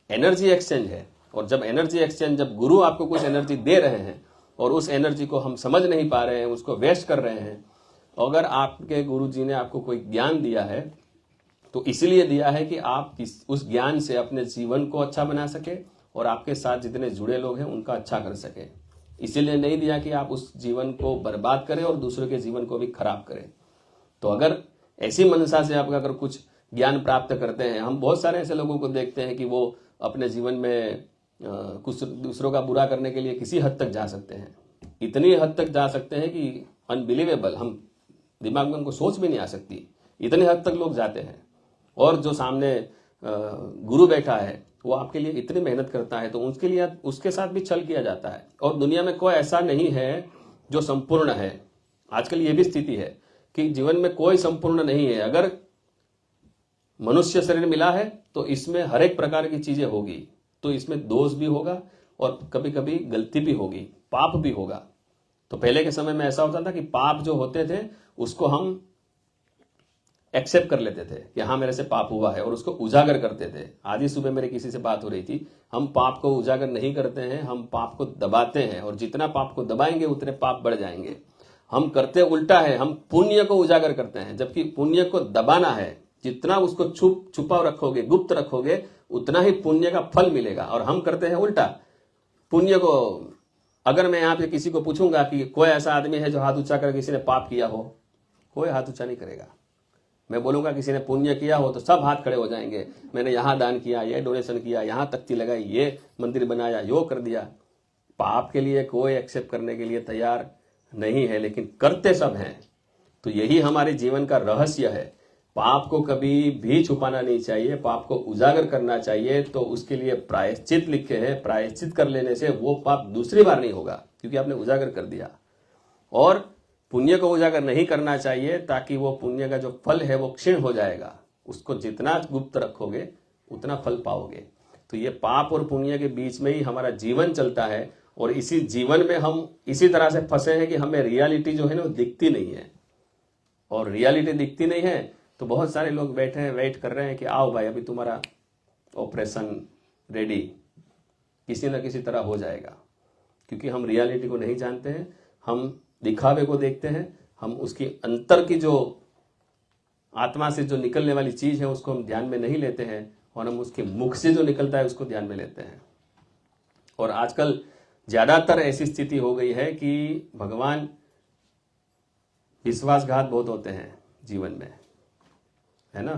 एनर्जी एक्सचेंज है। और जब एनर्जी एक्सचेंज, जब गुरु आपको कुछ एनर्जी दे रहे हैं और उस एनर्जी को हम समझ नहीं पा रहे हैं, उसको वेस्ट कर रहे हैं, अगर आपके गुरु जी ने आपको कोई ज्ञान दिया है तो इसलिए दिया है कि आप उस ज्ञान से अपने जीवन को अच्छा बना सके और आपके साथ जितने जुड़े लोग हैं उनका अच्छा कर सके। इसीलिए नहीं दिया कि आप उस जीवन को बर्बाद करें और दूसरों के जीवन को भी खराब करें। तो अगर ऐसी मनसा से आप अगर कुछ ज्ञान प्राप्त करते हैं, हम बहुत सारे ऐसे लोगों को देखते हैं कि वो अपने जीवन में कुछ दूसरों का बुरा करने के लिए किसी हद तक जा सकते हैं, इतनी हद तक जा सकते हैं कि अनबिलीवेबल, हम दिमाग में उनको सोच भी नहीं आ सकती, इतने हद तक लोग जाते हैं। और जो सामने गुरु बैठा है वो आपके लिए इतनी मेहनत करता है तो उसके लिए उसके साथ भी छल किया जाता है। और दुनिया में कोई ऐसा नहीं है जो संपूर्ण है। आजकल ये भी स्थिति है कि जीवन में कोई संपूर्ण नहीं है। अगर मनुष्य शरीर मिला है तो इसमें हर एक प्रकार की चीजें होगी, तो इसमें दोष भी होगा और कभी कभी गलती भी होगी, पाप भी होगा। तो पहले के समय में ऐसा होता था कि पाप जो होते थे उसको हम एक्सेप्ट कर लेते थे कि हाँ मेरे से पाप हुआ है और उसको उजागर करते थे। आज ही सुबह मेरे किसी से बात हो रही थी, हम पाप को उजागर नहीं करते हैं, हम पाप को दबाते हैं और जितना पाप को दबाएंगे उतने पाप बढ़ जाएंगे। हम करते उल्टा है, हम पुण्य को उजागर करते हैं, जबकि पुण्य को दबाना है। जितना उसको छुपा रखोगे, गुप्त रखोगे, उतना ही पुण्य का फल मिलेगा। और हम करते हैं उल्टा, पुण्य को, अगर मैं यहाँ पे किसी को पूछूंगा कि कोई ऐसा आदमी है जो हाथ ऊंचा कर किसी ने पाप किया हो, कोई हाथ ऊंचा नहीं करेगा। मैं बोलूंगा किसी ने पुण्य किया हो तो सब हाथ खड़े हो जाएंगे, मैंने यहाँ दान किया, ये डोनेशन किया, यहाँ तख्ती लगाई, ये मंदिर बनाया, यो कर दिया। पाप के लिए कोई एक्सेप्ट करने के लिए तैयार नहीं है, लेकिन करते सब हैं। तो यही हमारे जीवन का रहस्य है। पाप को कभी भी छुपाना नहीं चाहिए, पाप को उजागर करना चाहिए। तो उसके लिए प्रायश्चित लिखे हैं, प्रायश्चित कर लेने से वो पाप दूसरी बार नहीं होगा क्योंकि आपने उजागर कर दिया। और पुण्य को उजागर नहीं करना चाहिए ताकि वो पुण्य का जो फल है वो क्षीण हो जाएगा। उसको जितना गुप्त रखोगे उतना फल पाओगे। तो ये पाप और पुण्य के बीच में ही हमारा जीवन चलता है और इसी जीवन में हम इसी तरह से फंसे हैं कि हमें रियलिटी जो है ना वो दिखती नहीं है। और रियलिटी दिखती नहीं है तो बहुत सारे लोग बैठे हैं, वेट कर रहे हैं कि आओ भाई अभी तुम्हारा ऑपरेशन रेडी, किसी न किसी तरह हो जाएगा। क्योंकि हम रियलिटी को नहीं जानते हैं, हम दिखावे को देखते हैं, हम उसकी अंतर की जो आत्मा से जो निकलने वाली चीज है उसको हम ध्यान में नहीं लेते हैं और हम उसके मुख से जो निकलता है उसको ध्यान में लेते हैं। और आजकल ज्यादातर ऐसी स्थिति हो गई है कि भगवान विश्वासघात बहुत होते हैं जीवन में, है ना।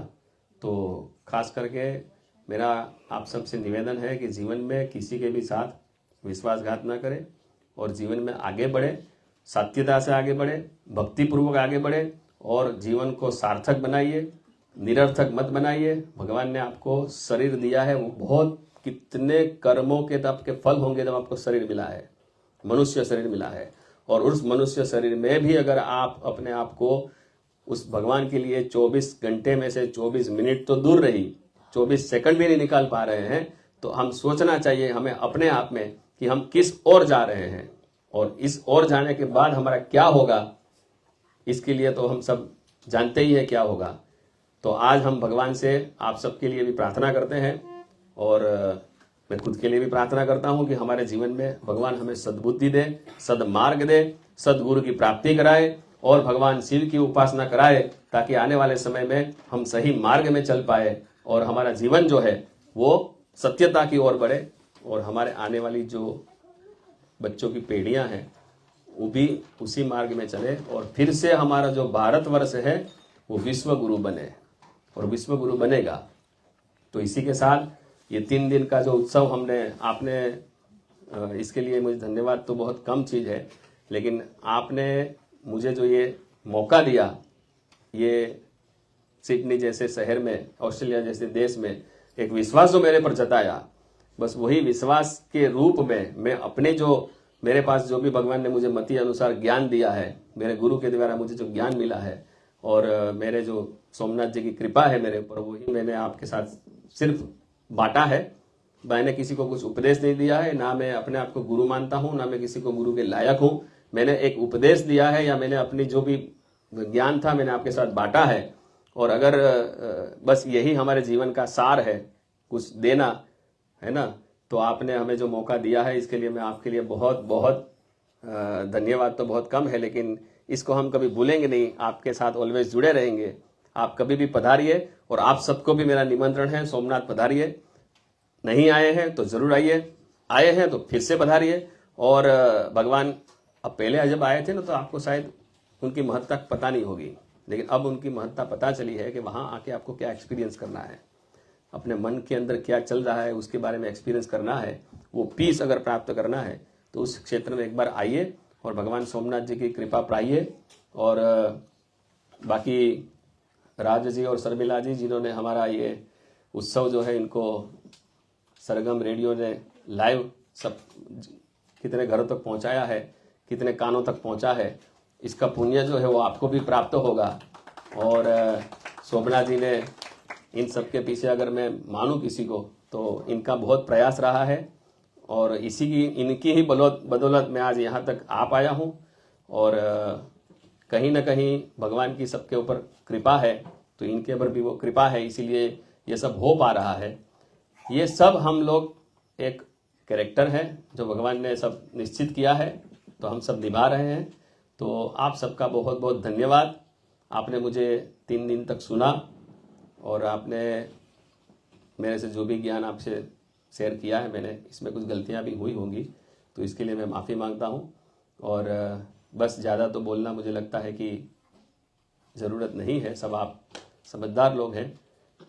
तो खास करके मेरा आप सबसे निवेदन है कि जीवन में किसी के भी साथ विश्वासघात ना करें और जीवन में आगे बढ़े, सत्यता से आगे बढ़े, भक्तिपूर्वक आगे बढ़े और जीवन को सार्थक बनाइए, निरर्थक मत बनाइए। भगवान ने आपको शरीर दिया है, वो बहुत कितने कर्मों के तब के फल होंगे जब आपको शरीर मिला है, मनुष्य शरीर मिला है। और उस मनुष्य शरीर में भी अगर आप अपने आप को उस भगवान के लिए 24 घंटे में से 24 मिनट तो दूर रही, 24 सेकंड भी नहीं निकाल पा रहे हैं, तो हम सोचना चाहिए हमें अपने आप में कि हम किस ओर जा रहे हैं और इस ओर जाने के बाद हमारा क्या होगा, इसके लिए तो हम सब जानते ही है क्या होगा। तो आज हम भगवान से आप सबके लिए भी प्रार्थना करते हैं और मैं खुद के लिए भी प्रार्थना करता हूं कि हमारे जीवन में भगवान हमें सद्बुद्धि दे, सद्मार्ग दे, सद्गुरु की प्राप्ति कराए और भगवान शिव की उपासना कराए, ताकि आने वाले समय में हम सही मार्ग में चल पाए और हमारा जीवन जो है वो सत्यता की ओर बढ़े और हमारे आने वाली जो बच्चों की पीढ़ियां हैं वो भी उसी मार्ग में चले और फिर से हमारा जो भारतवर्ष है वो विश्व गुरु बने और विश्व गुरु बनेगा। तो इसी के साथ ये 3 दिन का जो उत्सव आपने इसके लिए मुझे धन्यवाद तो बहुत कम चीज़ है, लेकिन आपने मुझे जो ये मौका दिया, ये सिडनी जैसे शहर में, ऑस्ट्रेलिया जैसे देश में एक विश्वास जो मेरे पर जताया, बस वही विश्वास के रूप में मैं अपने जो मेरे पास जो भी भगवान ने मुझे मति अनुसार ज्ञान दिया है, मेरे गुरु के द्वारा मुझे जो ज्ञान मिला है और मेरे जो सोमनाथ जी की कृपा है मेरे ऊपर, वही मैंने आपके साथ सिर्फ बांटा है। मैंने किसी को कुछ उपदेश नहीं दिया है, ना मैं अपने आप को गुरु मानता हूँ, ना मैं किसी को गुरु के लायक हूँ। मैंने एक उपदेश दिया है या मैंने अपनी जो भी ज्ञान था मैंने आपके साथ बांटा है। और अगर बस यही हमारे जीवन का सार है, कुछ देना है ना, तो आपने हमें जो मौका दिया है इसके लिए मैं आपके लिए बहुत बहुत धन्यवाद तो बहुत कम है, लेकिन इसको हम कभी भूलेंगे नहीं। आपके साथ ऑलवेज जुड़े रहेंगे। आप कभी भी पधारिए और आप सबको भी मेरा निमंत्रण है, सोमनाथ पधारिए। नहीं आए हैं तो जरूर आइए, आए हैं तो फिर से पधारिए। और भगवान अब पहले जब आए थे ना तो आपको शायद उनकी महत्ता पता नहीं होगी, लेकिन अब उनकी महत्ता पता चली है कि वहाँ आके आपको क्या एक्सपीरियंस करना है, अपने मन के अंदर क्या चल रहा है उसके बारे में एक्सपीरियंस करना है। वो पीस अगर प्राप्त करना है तो उस क्षेत्र में एक बार आइए और भगवान सोमनाथ जी की कृपा पाइए। और बाकी राज जी और शर्मिला जी जिन्होंने हमारा ये उत्सव जो है इनको सरगम रेडियो ने लाइव सब कितने घरों तक पहुंचाया है, कितने कानों तक पहुंचा है, इसका पुण्य जो है वो आपको भी प्राप्त होगा। और सोमनाथ जी ने इन सब के पीछे अगर मैं मानूं किसी को तो इनका बहुत प्रयास रहा है और इनकी ही बदौलत मैं आज यहाँ तक आ पाया हूँ। और कहीं ना कहीं भगवान की सबके ऊपर कृपा है, तो इनके ऊपर भी वो कृपा है, इसीलिए ये सब हो पा रहा है। ये सब हम लोग एक कैरेक्टर है जो भगवान ने सब निश्चित किया है, तो हम सब निभा रहे हैं। तो आप सबका बहुत बहुत धन्यवाद। आपने मुझे 3 दिन तक सुना और आपने मेरे से जो भी ज्ञान आपसे शेयर किया है, मैंने इसमें कुछ गलतियां भी हुई होंगी तो इसके लिए मैं माफ़ी मांगता हूं। और बस ज़्यादा तो बोलना मुझे लगता है कि ज़रूरत नहीं है, सब आप समझदार लोग हैं।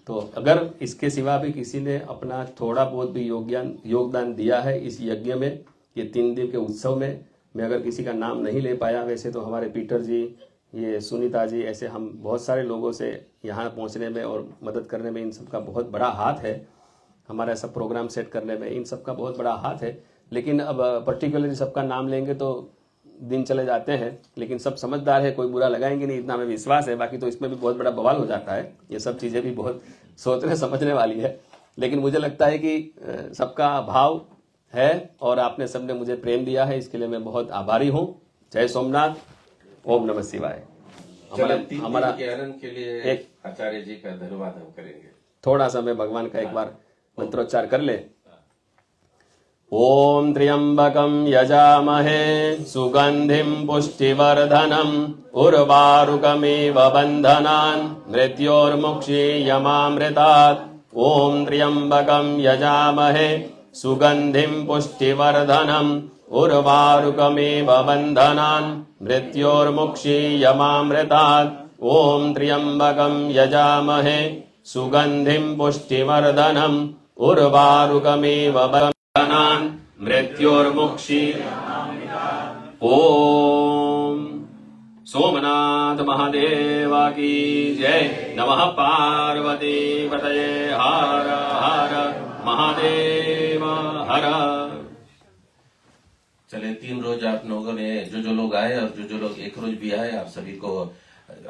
तो अगर इसके सिवा भी किसी ने अपना थोड़ा बहुत भी योगदान दिया है इस यज्ञ में, ये 3 दिन के उत्सव में, मैं अगर किसी का नाम नहीं ले पाया, वैसे तो हमारे पीटर जी, ये सुनीता जी, ऐसे हम बहुत सारे लोगों से यहाँ पहुँचने में और मदद करने में इन सब का बहुत बड़ा हाथ है। हमारा ऐसा प्रोग्राम सेट करने में इन सब का बहुत बड़ा हाथ है। लेकिन अब पर्टिकुलरली सबका नाम लेंगे तो दिन चले जाते हैं, लेकिन सब समझदार है, कोई बुरा लगाएंगे नहीं, इतना हमें विश्वास है। बाकी तो इसमें भी बहुत बड़ा बवाल हो जाता है, ये सब चीज़ें भी बहुत सोचने समझने वाली है। लेकिन मुझे लगता है कि सबका भाव है और आपने सबने मुझे प्रेम दिया है, इसके लिए मैं बहुत आभारी हूँ। जय सोमनाथ, ओम नमः शिवाय। हमारा के आनंद के लिए एक आचार्य जी का धन्यवाद हम करेंगे। थोड़ा सा मैं भगवान का एक बार मंत्रोच्चार कर ले। ओम त्र्यंबकम यजामहे सुगंधिम पुष्टिवर्धनम उर्वारुकमेव बंधनान् मृत्योर्मुक्षीयमामृतात्। ओम त्र्यंबकम यजामहे सुगंधिम पुष्टिवर्धनम उर्वारुकमेव बंधनान् मृत्योर्मुक्षीयमामृतात्। ओम त्र्यंबकम यजामहे सुगंधिम पुष्टिवर्धनम उर्वारुकमेव बंधनान् मृत्योर्मुक्षीयमामृतात्। ओम सोमनाथ महादेव की जय। नमः पार्वती पतये हर हर महादेव हर। चले 3 रोज आप लोगों ने जो लोग आए और जो लोग एक रोज भी आए, आप सभी को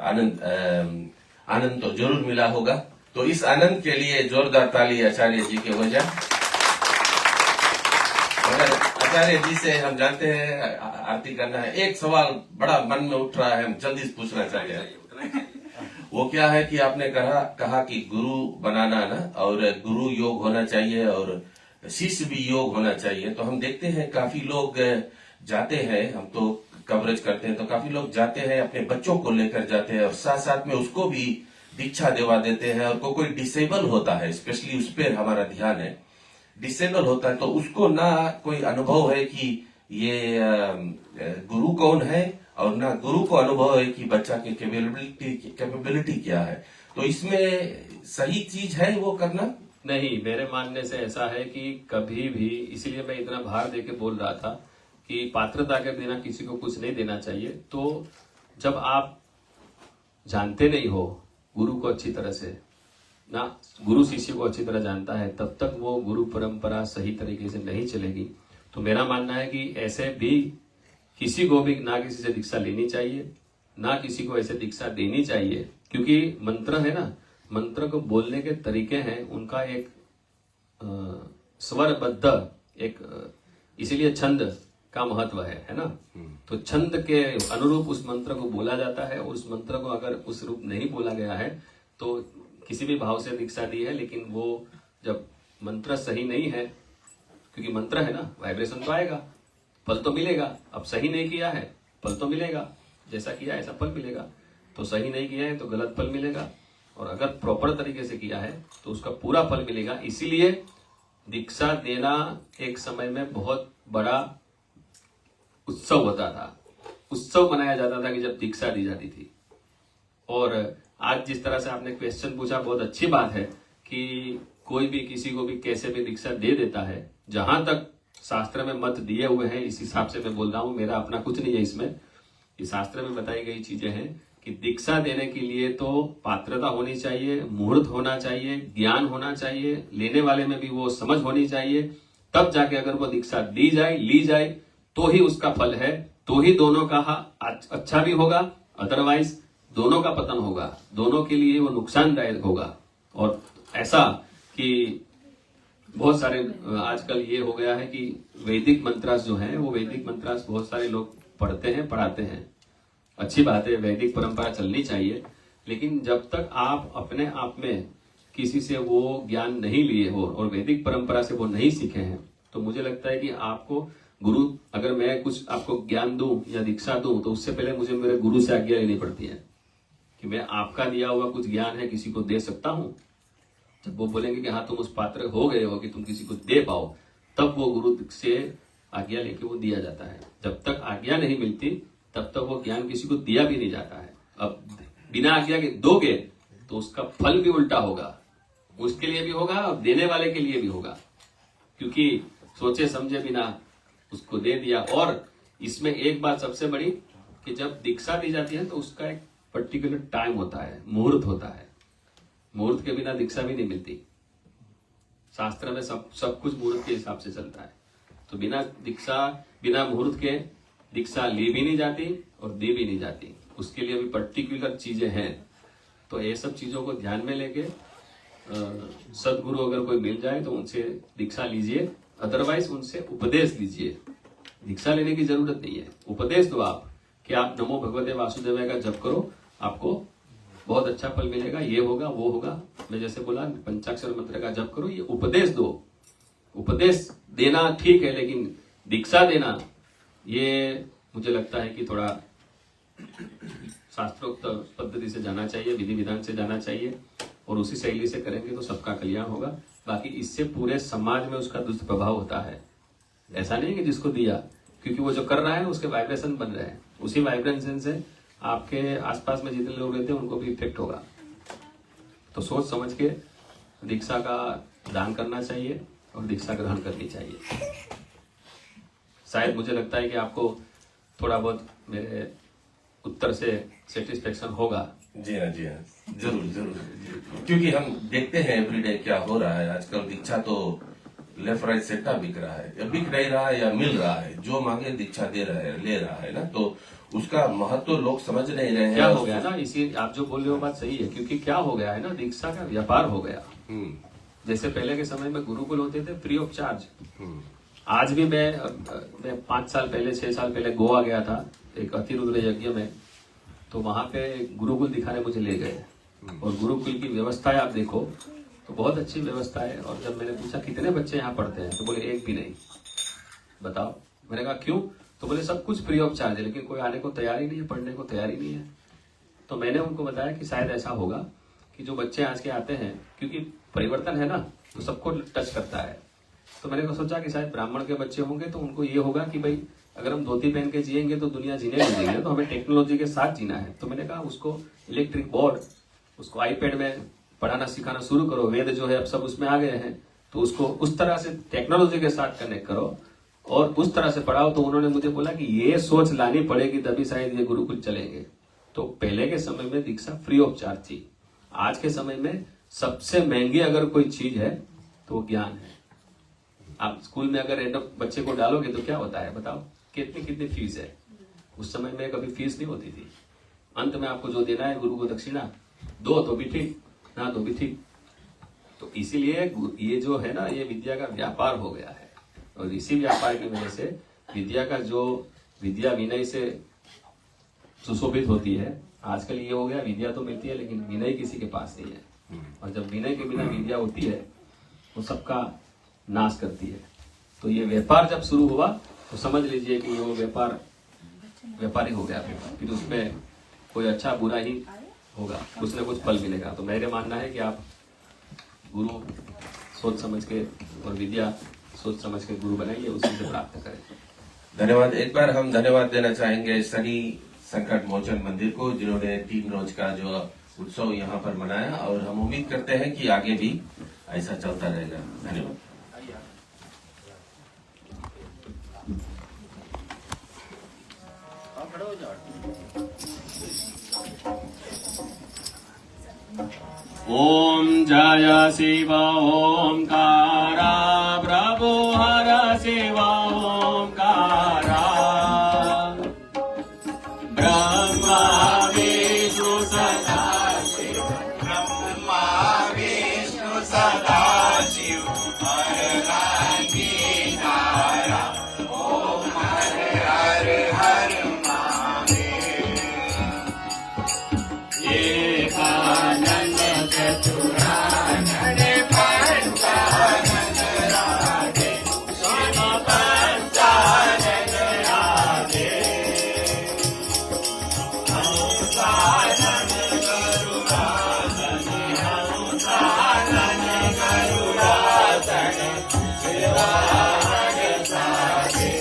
आनंद तो जरूर मिला होगा। तो इस आनंद के लिए जोरदार ताली आचार्य जी के हो जाए। अगर आचार्य जी से हम जानते हैं आरती करना है, एक सवाल बड़ा मन में उठ रहा है, हम जल्दी से पूछना चाहते हैं। वो क्या है कि आपने कहा कि गुरु बनाना ना, और गुरु योग होना चाहिए और शिष्य भी योग होना चाहिए। तो हम देखते हैं काफी लोग जाते हैं, हम तो कवरेज करते हैं, तो काफी लोग जाते हैं अपने बच्चों को लेकर जाते हैं और साथ साथ में उसको भी दीक्षा दिवा देते हैं। और कोई डिसेबल होता है, स्पेशली उस पर हमारा ध्यान है, डिसेबल होता है तो उसको ना कोई अनुभव है कि ये गुरु कौन है और ना गुरु को अनुभव है कि बच्चा की कैपेबिलिटी क्या है। तो इसमें सही चीज है वो करना? नहीं, मेरे मानने से ऐसा है कि कभी भी, इसीलिए मैं इतना भार देके बोल रहा था कि पात्रता के बिना किसी को कुछ नहीं देना चाहिए। तो जब आप जानते नहीं हो गुरु को अच्छी तरह से, ना गुरु शिष्य को अच्छी तरह जानता है, तब तक वो गुरु परंपरा सही तरीके से नहीं चलेगी। तो मेरा मानना है कि ऐसे भी किसी को भी ना किसी से दीक्षा लेनी चाहिए, ना किसी को ऐसे दीक्षा देनी चाहिए, क्योंकि मंत्र है ना, मंत्र को बोलने के तरीके हैं, उनका एक स्वरबद्ध एक इसीलिए छंद का महत्व है ना। तो छंद के अनुरूप उस मंत्र को बोला जाता है, और उस मंत्र को अगर उस रूप नहीं बोला गया है तो किसी भी भाव से दीक्षा दी है, लेकिन वो जब मंत्र सही नहीं है, क्योंकि मंत्र है ना, वाइब्रेशन तो आएगा, फल तो मिलेगा। अब सही नहीं किया है, फल तो मिलेगा, जैसा किया ऐसा फल मिलेगा। तो सही नहीं किया है तो गलत फल मिलेगा, और अगर प्रॉपर तरीके से किया है तो उसका पूरा फल मिलेगा। इसीलिए दीक्षा देना एक समय में बहुत बड़ा उत्सव होता था, उत्सव मनाया जाता था कि जब दीक्षा दी जाती थी। और आज जिस तरह से आपने क्वेश्चन पूछा, बहुत अच्छी बात है कि कोई भी किसी को भी कैसे भी दीक्षा दे देता है। जहां तक शास्त्र में मत दिए हुए हैं, इस हिसाब से मैं बोल रहा हूं, मेरा अपना कुछ नहीं है इसमें। ये शास्त्र में बताई गई चीजें हैं कि दीक्षा देने के लिए तो पात्रता होनी चाहिए, मुहूर्त होना चाहिए, ज्ञान होना चाहिए, लेने वाले में भी वो समझ होनी चाहिए। तब जाके अगर वो दीक्षा दी जाए, ली जाए, तो ही उसका फल है, तो ही दोनों का अच्छा भी होगा, अदरवाइज दोनों का पतन होगा, दोनों के लिए वो नुकसानदायक होगा। और ऐसा कि बहुत सारे आजकल ये हो गया है कि वैदिक मंत्रास जो है, वो वैदिक मंत्रास बहुत सारे लोग पढ़ते हैं, पढ़ाते हैं। अच्छी बात है, वैदिक परंपरा चलनी चाहिए, लेकिन जब तक आप अपने आप में किसी से वो ज्ञान नहीं लिए हो और वैदिक परंपरा से वो नहीं सीखे हैं, तो मुझे लगता है कि आपको गुरु, अगर मैं कुछ आपको ज्ञान दूं या दीक्षा दूं, तो उससे पहले मुझे मेरे गुरु से आज्ञा लेनी पड़ती है कि मैं आपका दिया हुआ कुछ ज्ञान है किसी को दे सकता हूं। जब वो बोलेंगे कि हाँ तुम उस पात्र हो गए हो कि तुम किसी को दे पाओ, तब वो गुरु से आज्ञा लेके वो दिया जाता है। जब तक आज्ञा नहीं मिलती तब तक वो ज्ञान किसी को दिया भी नहीं जाता है। अब बिना आज्ञा के दोगे तो उसका फल भी उल्टा होगा, उसके लिए भी होगा और देने वाले के लिए भी होगा, क्योंकि सोचे समझे बिना उसको दे दिया। और इसमें एक बात सबसे बड़ी कि जब दीक्षा दी जाती है तो उसका एक पर्टिकुलर टाइम होता है, मुहूर्त होता है। मुहूर्त के बिना दीक्षा भी नहीं मिलती। शास्त्र में सब कुछ मुहूर्त के हिसाब से चलता है। तो बिना दीक्षा, बिना मुहूर्त के दीक्षा ली भी नहीं जाती और दी भी नहीं जाती। उसके लिए भी पर्टिकुलर चीजें हैं। तो ये सब चीजों को ध्यान में लेके सदगुरु अगर कोई मिल जाए तो उनसे दीक्षा लीजिए, अदरवाइज उनसे उपदेश लीजिए। दीक्षा लेने की जरूरत नहीं है, उपदेश दो आप कि आप नमो भगवते वासुदेवाय का जप करो, आपको बहुत अच्छा फल मिलेगा, ये होगा वो होगा। मैं जैसे बोला पंचाक्षर मंत्र का जप करो, ये उपदेश दो। उपदेश देना ठीक है, लेकिन दीक्षा देना ये मुझे लगता है कि थोड़ा शास्त्रोक्त पद्धति से जाना चाहिए, विधि विधान से जाना चाहिए, और उसी शैली से करेंगे तो सबका कल्याण होगा। बाकी इससे पूरे समाज में उसका दुष्प्रभाव होता है। ऐसा नहीं कि जिसको दिया, क्योंकि वो जो कर रहा है उसके वाइब्रेशन बन रहे हैं, उसी वाइब्रेशन से आपके आसपास में जितने लोग रहते हैं उनको भी इफेक्ट होगा। तो सोच समझ के दीक्षा का दान करना चाहिए और दीक्षा ग्रहण करनी चाहिए। शायद मुझे लगता है कि आपको थोड़ा बहुत मेरे उत्तर से सेटिस्फेक्शन होगा। जी हाँ, जी हाँ, जरूर जरूर। क्योंकि हम देखते हैं एवरीडे क्या हो रहा है आजकल। दीक्षा तो लेफ्ट राइट सेक्टा बिक रहा है, या बिक नहीं रहा है या मिल रहा है, जो मांगे दीक्षा दे रहा है, ले रहा है ना। तो उसका महत्व तो लोग समझ नहीं रहे हैं। क्या हो गया ना, इसी आप जो बोल रहे हो बात सही है, क्योंकि क्या हो गया है ना, दीक्षा का व्यापार हो गया। जैसे पहले के समय में गुरुकुल होते थे फ्री ऑफ चार्ज। आज भी मैं 5 साल पहले 6 साल पहले गोवा गया था एक अतिरुद्र यज्ञ में, तो वहां पे गुरुकुल दिखाने मुझे ले गए, और गुरुकुल की व्यवस्था आप देखो तो बहुत अच्छी व्यवस्था है। और जब मैंने पूछा कितने बच्चे यहाँ पढ़ते हैं, तो बोले एक भी नहीं। बताओ। मैंने कहा क्यों? तो बोले सब कुछ फ्री ऑफ चार्ज है, लेकिन कोई आने को तैयार ही नहीं है, पढ़ने को तैयार ही नहीं है। तो मैंने उनको बताया कि शायद ऐसा होगा कि जो बच्चे आज के आते हैं, क्योंकि परिवर्तन है ना, तो सबको टच करता है। तो मैंने सोचा कि शायद ब्राह्मण के बच्चे होंगे तो उनको ये होगा कि भाई अगर हम धोती पहन के जिएंगे तो दुनिया जीने नहीं देंगे, तो हमें टेक्नोलॉजी के साथ जीना है। तो मैंने कहा उसको इलेक्ट्रिक बोर्ड, उसको आईपैड में पढ़ाना सिखाना शुरू करो। वेद जो है अब सब उसमें आ गए हैं, तो उसको उस तरह से टेक्नोलॉजी के साथ कनेक्ट करो और उस तरह से पढ़ाओ। तो उन्होंने मुझे बोला कि ये सोच लानी पड़ेगी तभी शायद ये गुरुकुल चलेंगे। तो पहले के समय में दीक्षा फ्री ऑफ चार्ज थी। आज के समय में सबसे महंगी अगर कोई चीज है तो वो ज्ञान है। आप स्कूल में अगर रैंडम बच्चे को डालोगे तो क्या होता है बताओ, कितनी फीस है। उस समय में कभी फीस नहीं होती थी। अंत में आपको जो देना है गुरु को दक्षिणा दो तो भी ठीक, ना तो भी ठीक। तो इसीलिए ये जो है ना, ये विद्या का व्यापार हो गया है। और इसी व्यापार की वजह से विद्या का जो विद्या विनय से सुशोभित होती है। आजकल ये हो गया, विद्या तो मिलती है लेकिन विनय किसी के पास नहीं है। और जब विनय के बिना विद्या होती है वो सबका नाश करती है। तो ये व्यापार जब शुरू हुआ तो समझ लीजिए कि वो व्यापारी हो गया, फिर उसमें कोई अच्छा बुरा ही होगा, कुछ न कुछ फल मिलेगा। तो मेरे मानना है कि आप गुरु सोच समझ के और विद्या सोच समझ के गुरु बनाइए, उसी से प्राप्त करें। धन्यवाद। एक बार हम धन्यवाद देना चाहेंगे शनि संकट मोचन मंदिर को, जिन्होंने 3 रोज का जो उत्सव यहाँ पर मनाया, और हम उम्मीद करते हैं कि आगे भी ऐसा चलता रहेगा। धन्यवाद। ओम जय शिव ओंकारा, प्रभु हर शिव ओंकारा, ब्रह्मा विष्णु सदा शिव, ब्रह्मा विष्णु सदा शिव, हर गांधी नारा, ओम हर हर हर महादेव। एकानंद चतुरानंद पंचानंद राधे, शिव पंचानंद राधे, हंसानंद गरुड़ासन, हंसानंद गरुड़ासन, शिवानंद साधे,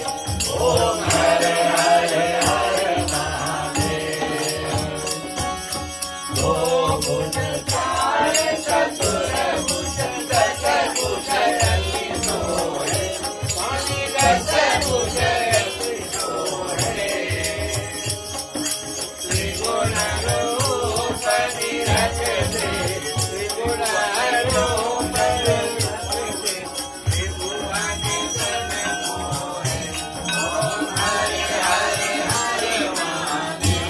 ओम हर हर हर महादेव। दो भुज चतुर्भुज दशभुज रवि सोहे, स्वामी दशभुज रवि सोहे, त्रिगुण रूप निरख से, त्रिगुण रूप निरख से, त्रिभुवन जन मोहे, ओम हरे हरे हरे महादेव।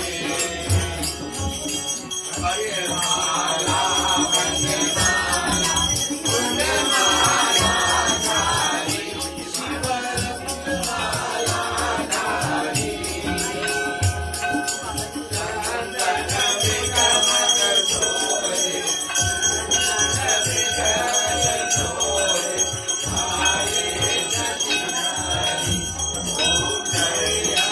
हरे माला वंदे माला, वंदे माला धारी, शिव माला धारी, चंदन विकमल सोहे, चंदन विकमल सोहे, हरे जतिनारी, ओम जय हरे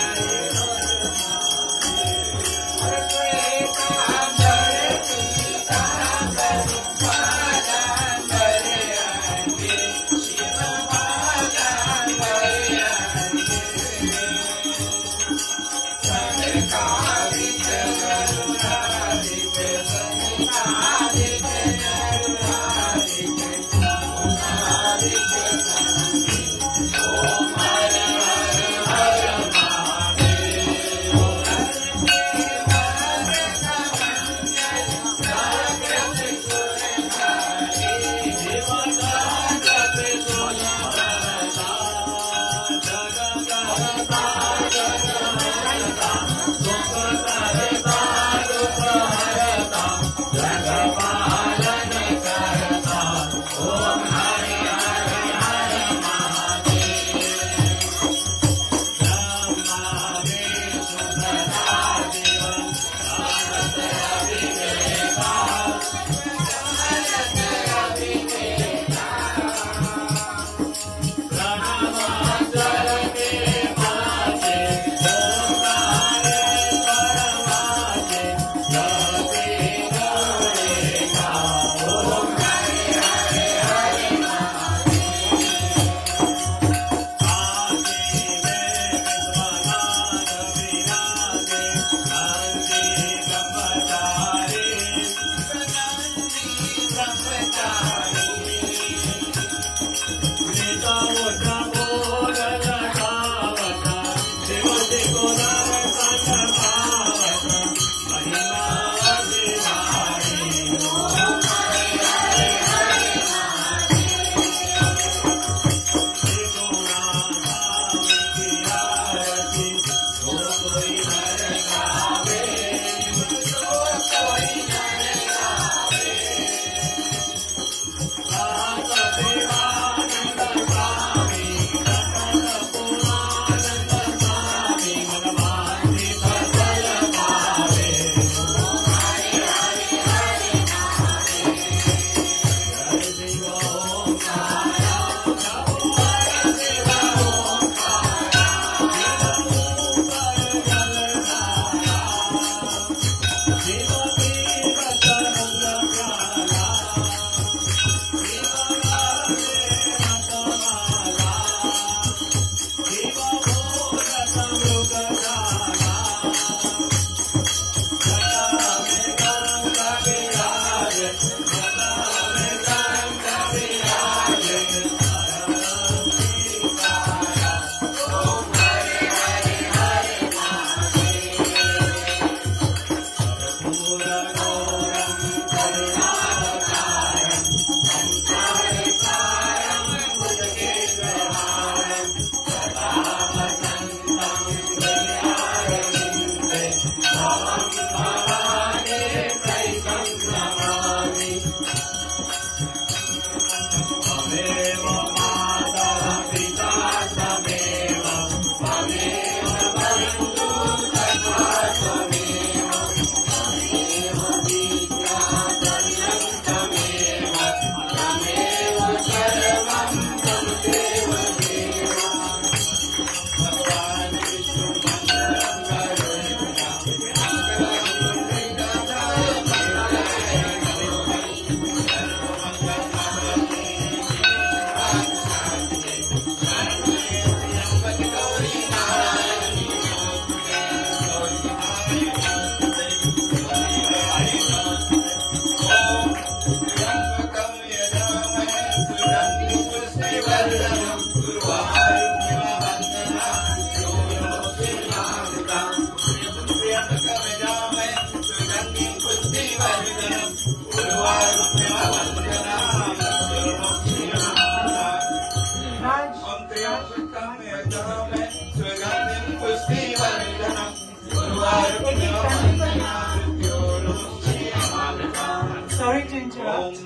में सुगंधिं पुष्टिवर्धनम् उर्वारुकमिवामृत्योर्मुक्षीयमामृताम्। Sorry to interrupt.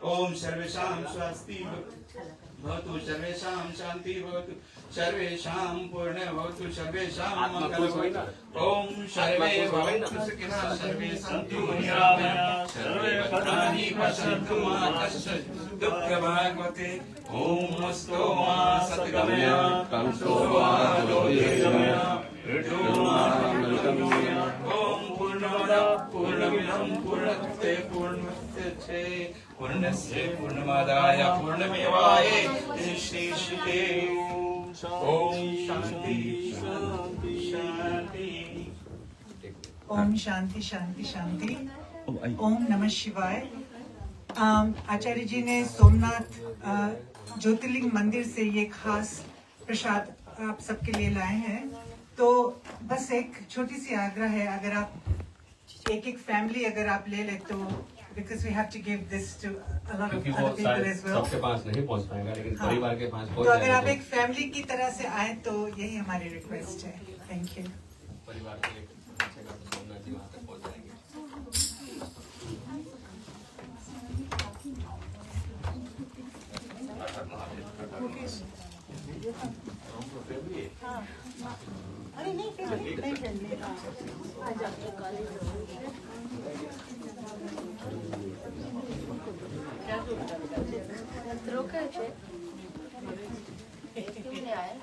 ओम सर्वेषां स्वस्ति भवतु, सर्वेषां शांति भवतु, सर्वेषां पूर्ण भवतु, सर्वेषां मंगल भवतु। ओम सर्वे भवन्तु सुखिनः, सर्वे सन्तु निरामयाः, सर्वे भद्राणि पश्यन्तु मा कश्चित् दुःखभाग्वते। ओम अस्तु मा सद्गमय, तंसो मा ज्योतिर्गमय, ऋतो मा अमृतमय। ओम पूर्णमदः पूर्णमिदं पूर्णस्य पूर्णमुदच्यते पूर्णस्य पूर्णमादाय पूर्णमेवावशिष्यते। ओम शांति शांति शांति। ओम शांति शांति शांति। ओम नमः शिवाय। आचार्य जी ने सोमनाथ ज्योतिर्लिंग मंदिर से ये खास प्रसाद आप सबके लिए लाए हैं। तो बस एक छोटी सी आग्रह है, अगर आप एक फैमिली अगर आप ले ले तो, because we have to give this to a lot of क्योंकि वो other people as well. सबके पास नहीं पहुंच पाएगा, लेकिन हाँ। परिवार के पास पहुंच तो अगर आप जाएगा। एक फैमिली की तरह से आए तो यही हमारी रिक्वेस्ट है। Thank you. परिवार के लिए पहुंचेगा तो सोमनाथ जी वहाँ तक पहुंच जाएंगे। अरे नहीं friendly। रोका है क्यों नहीं आए?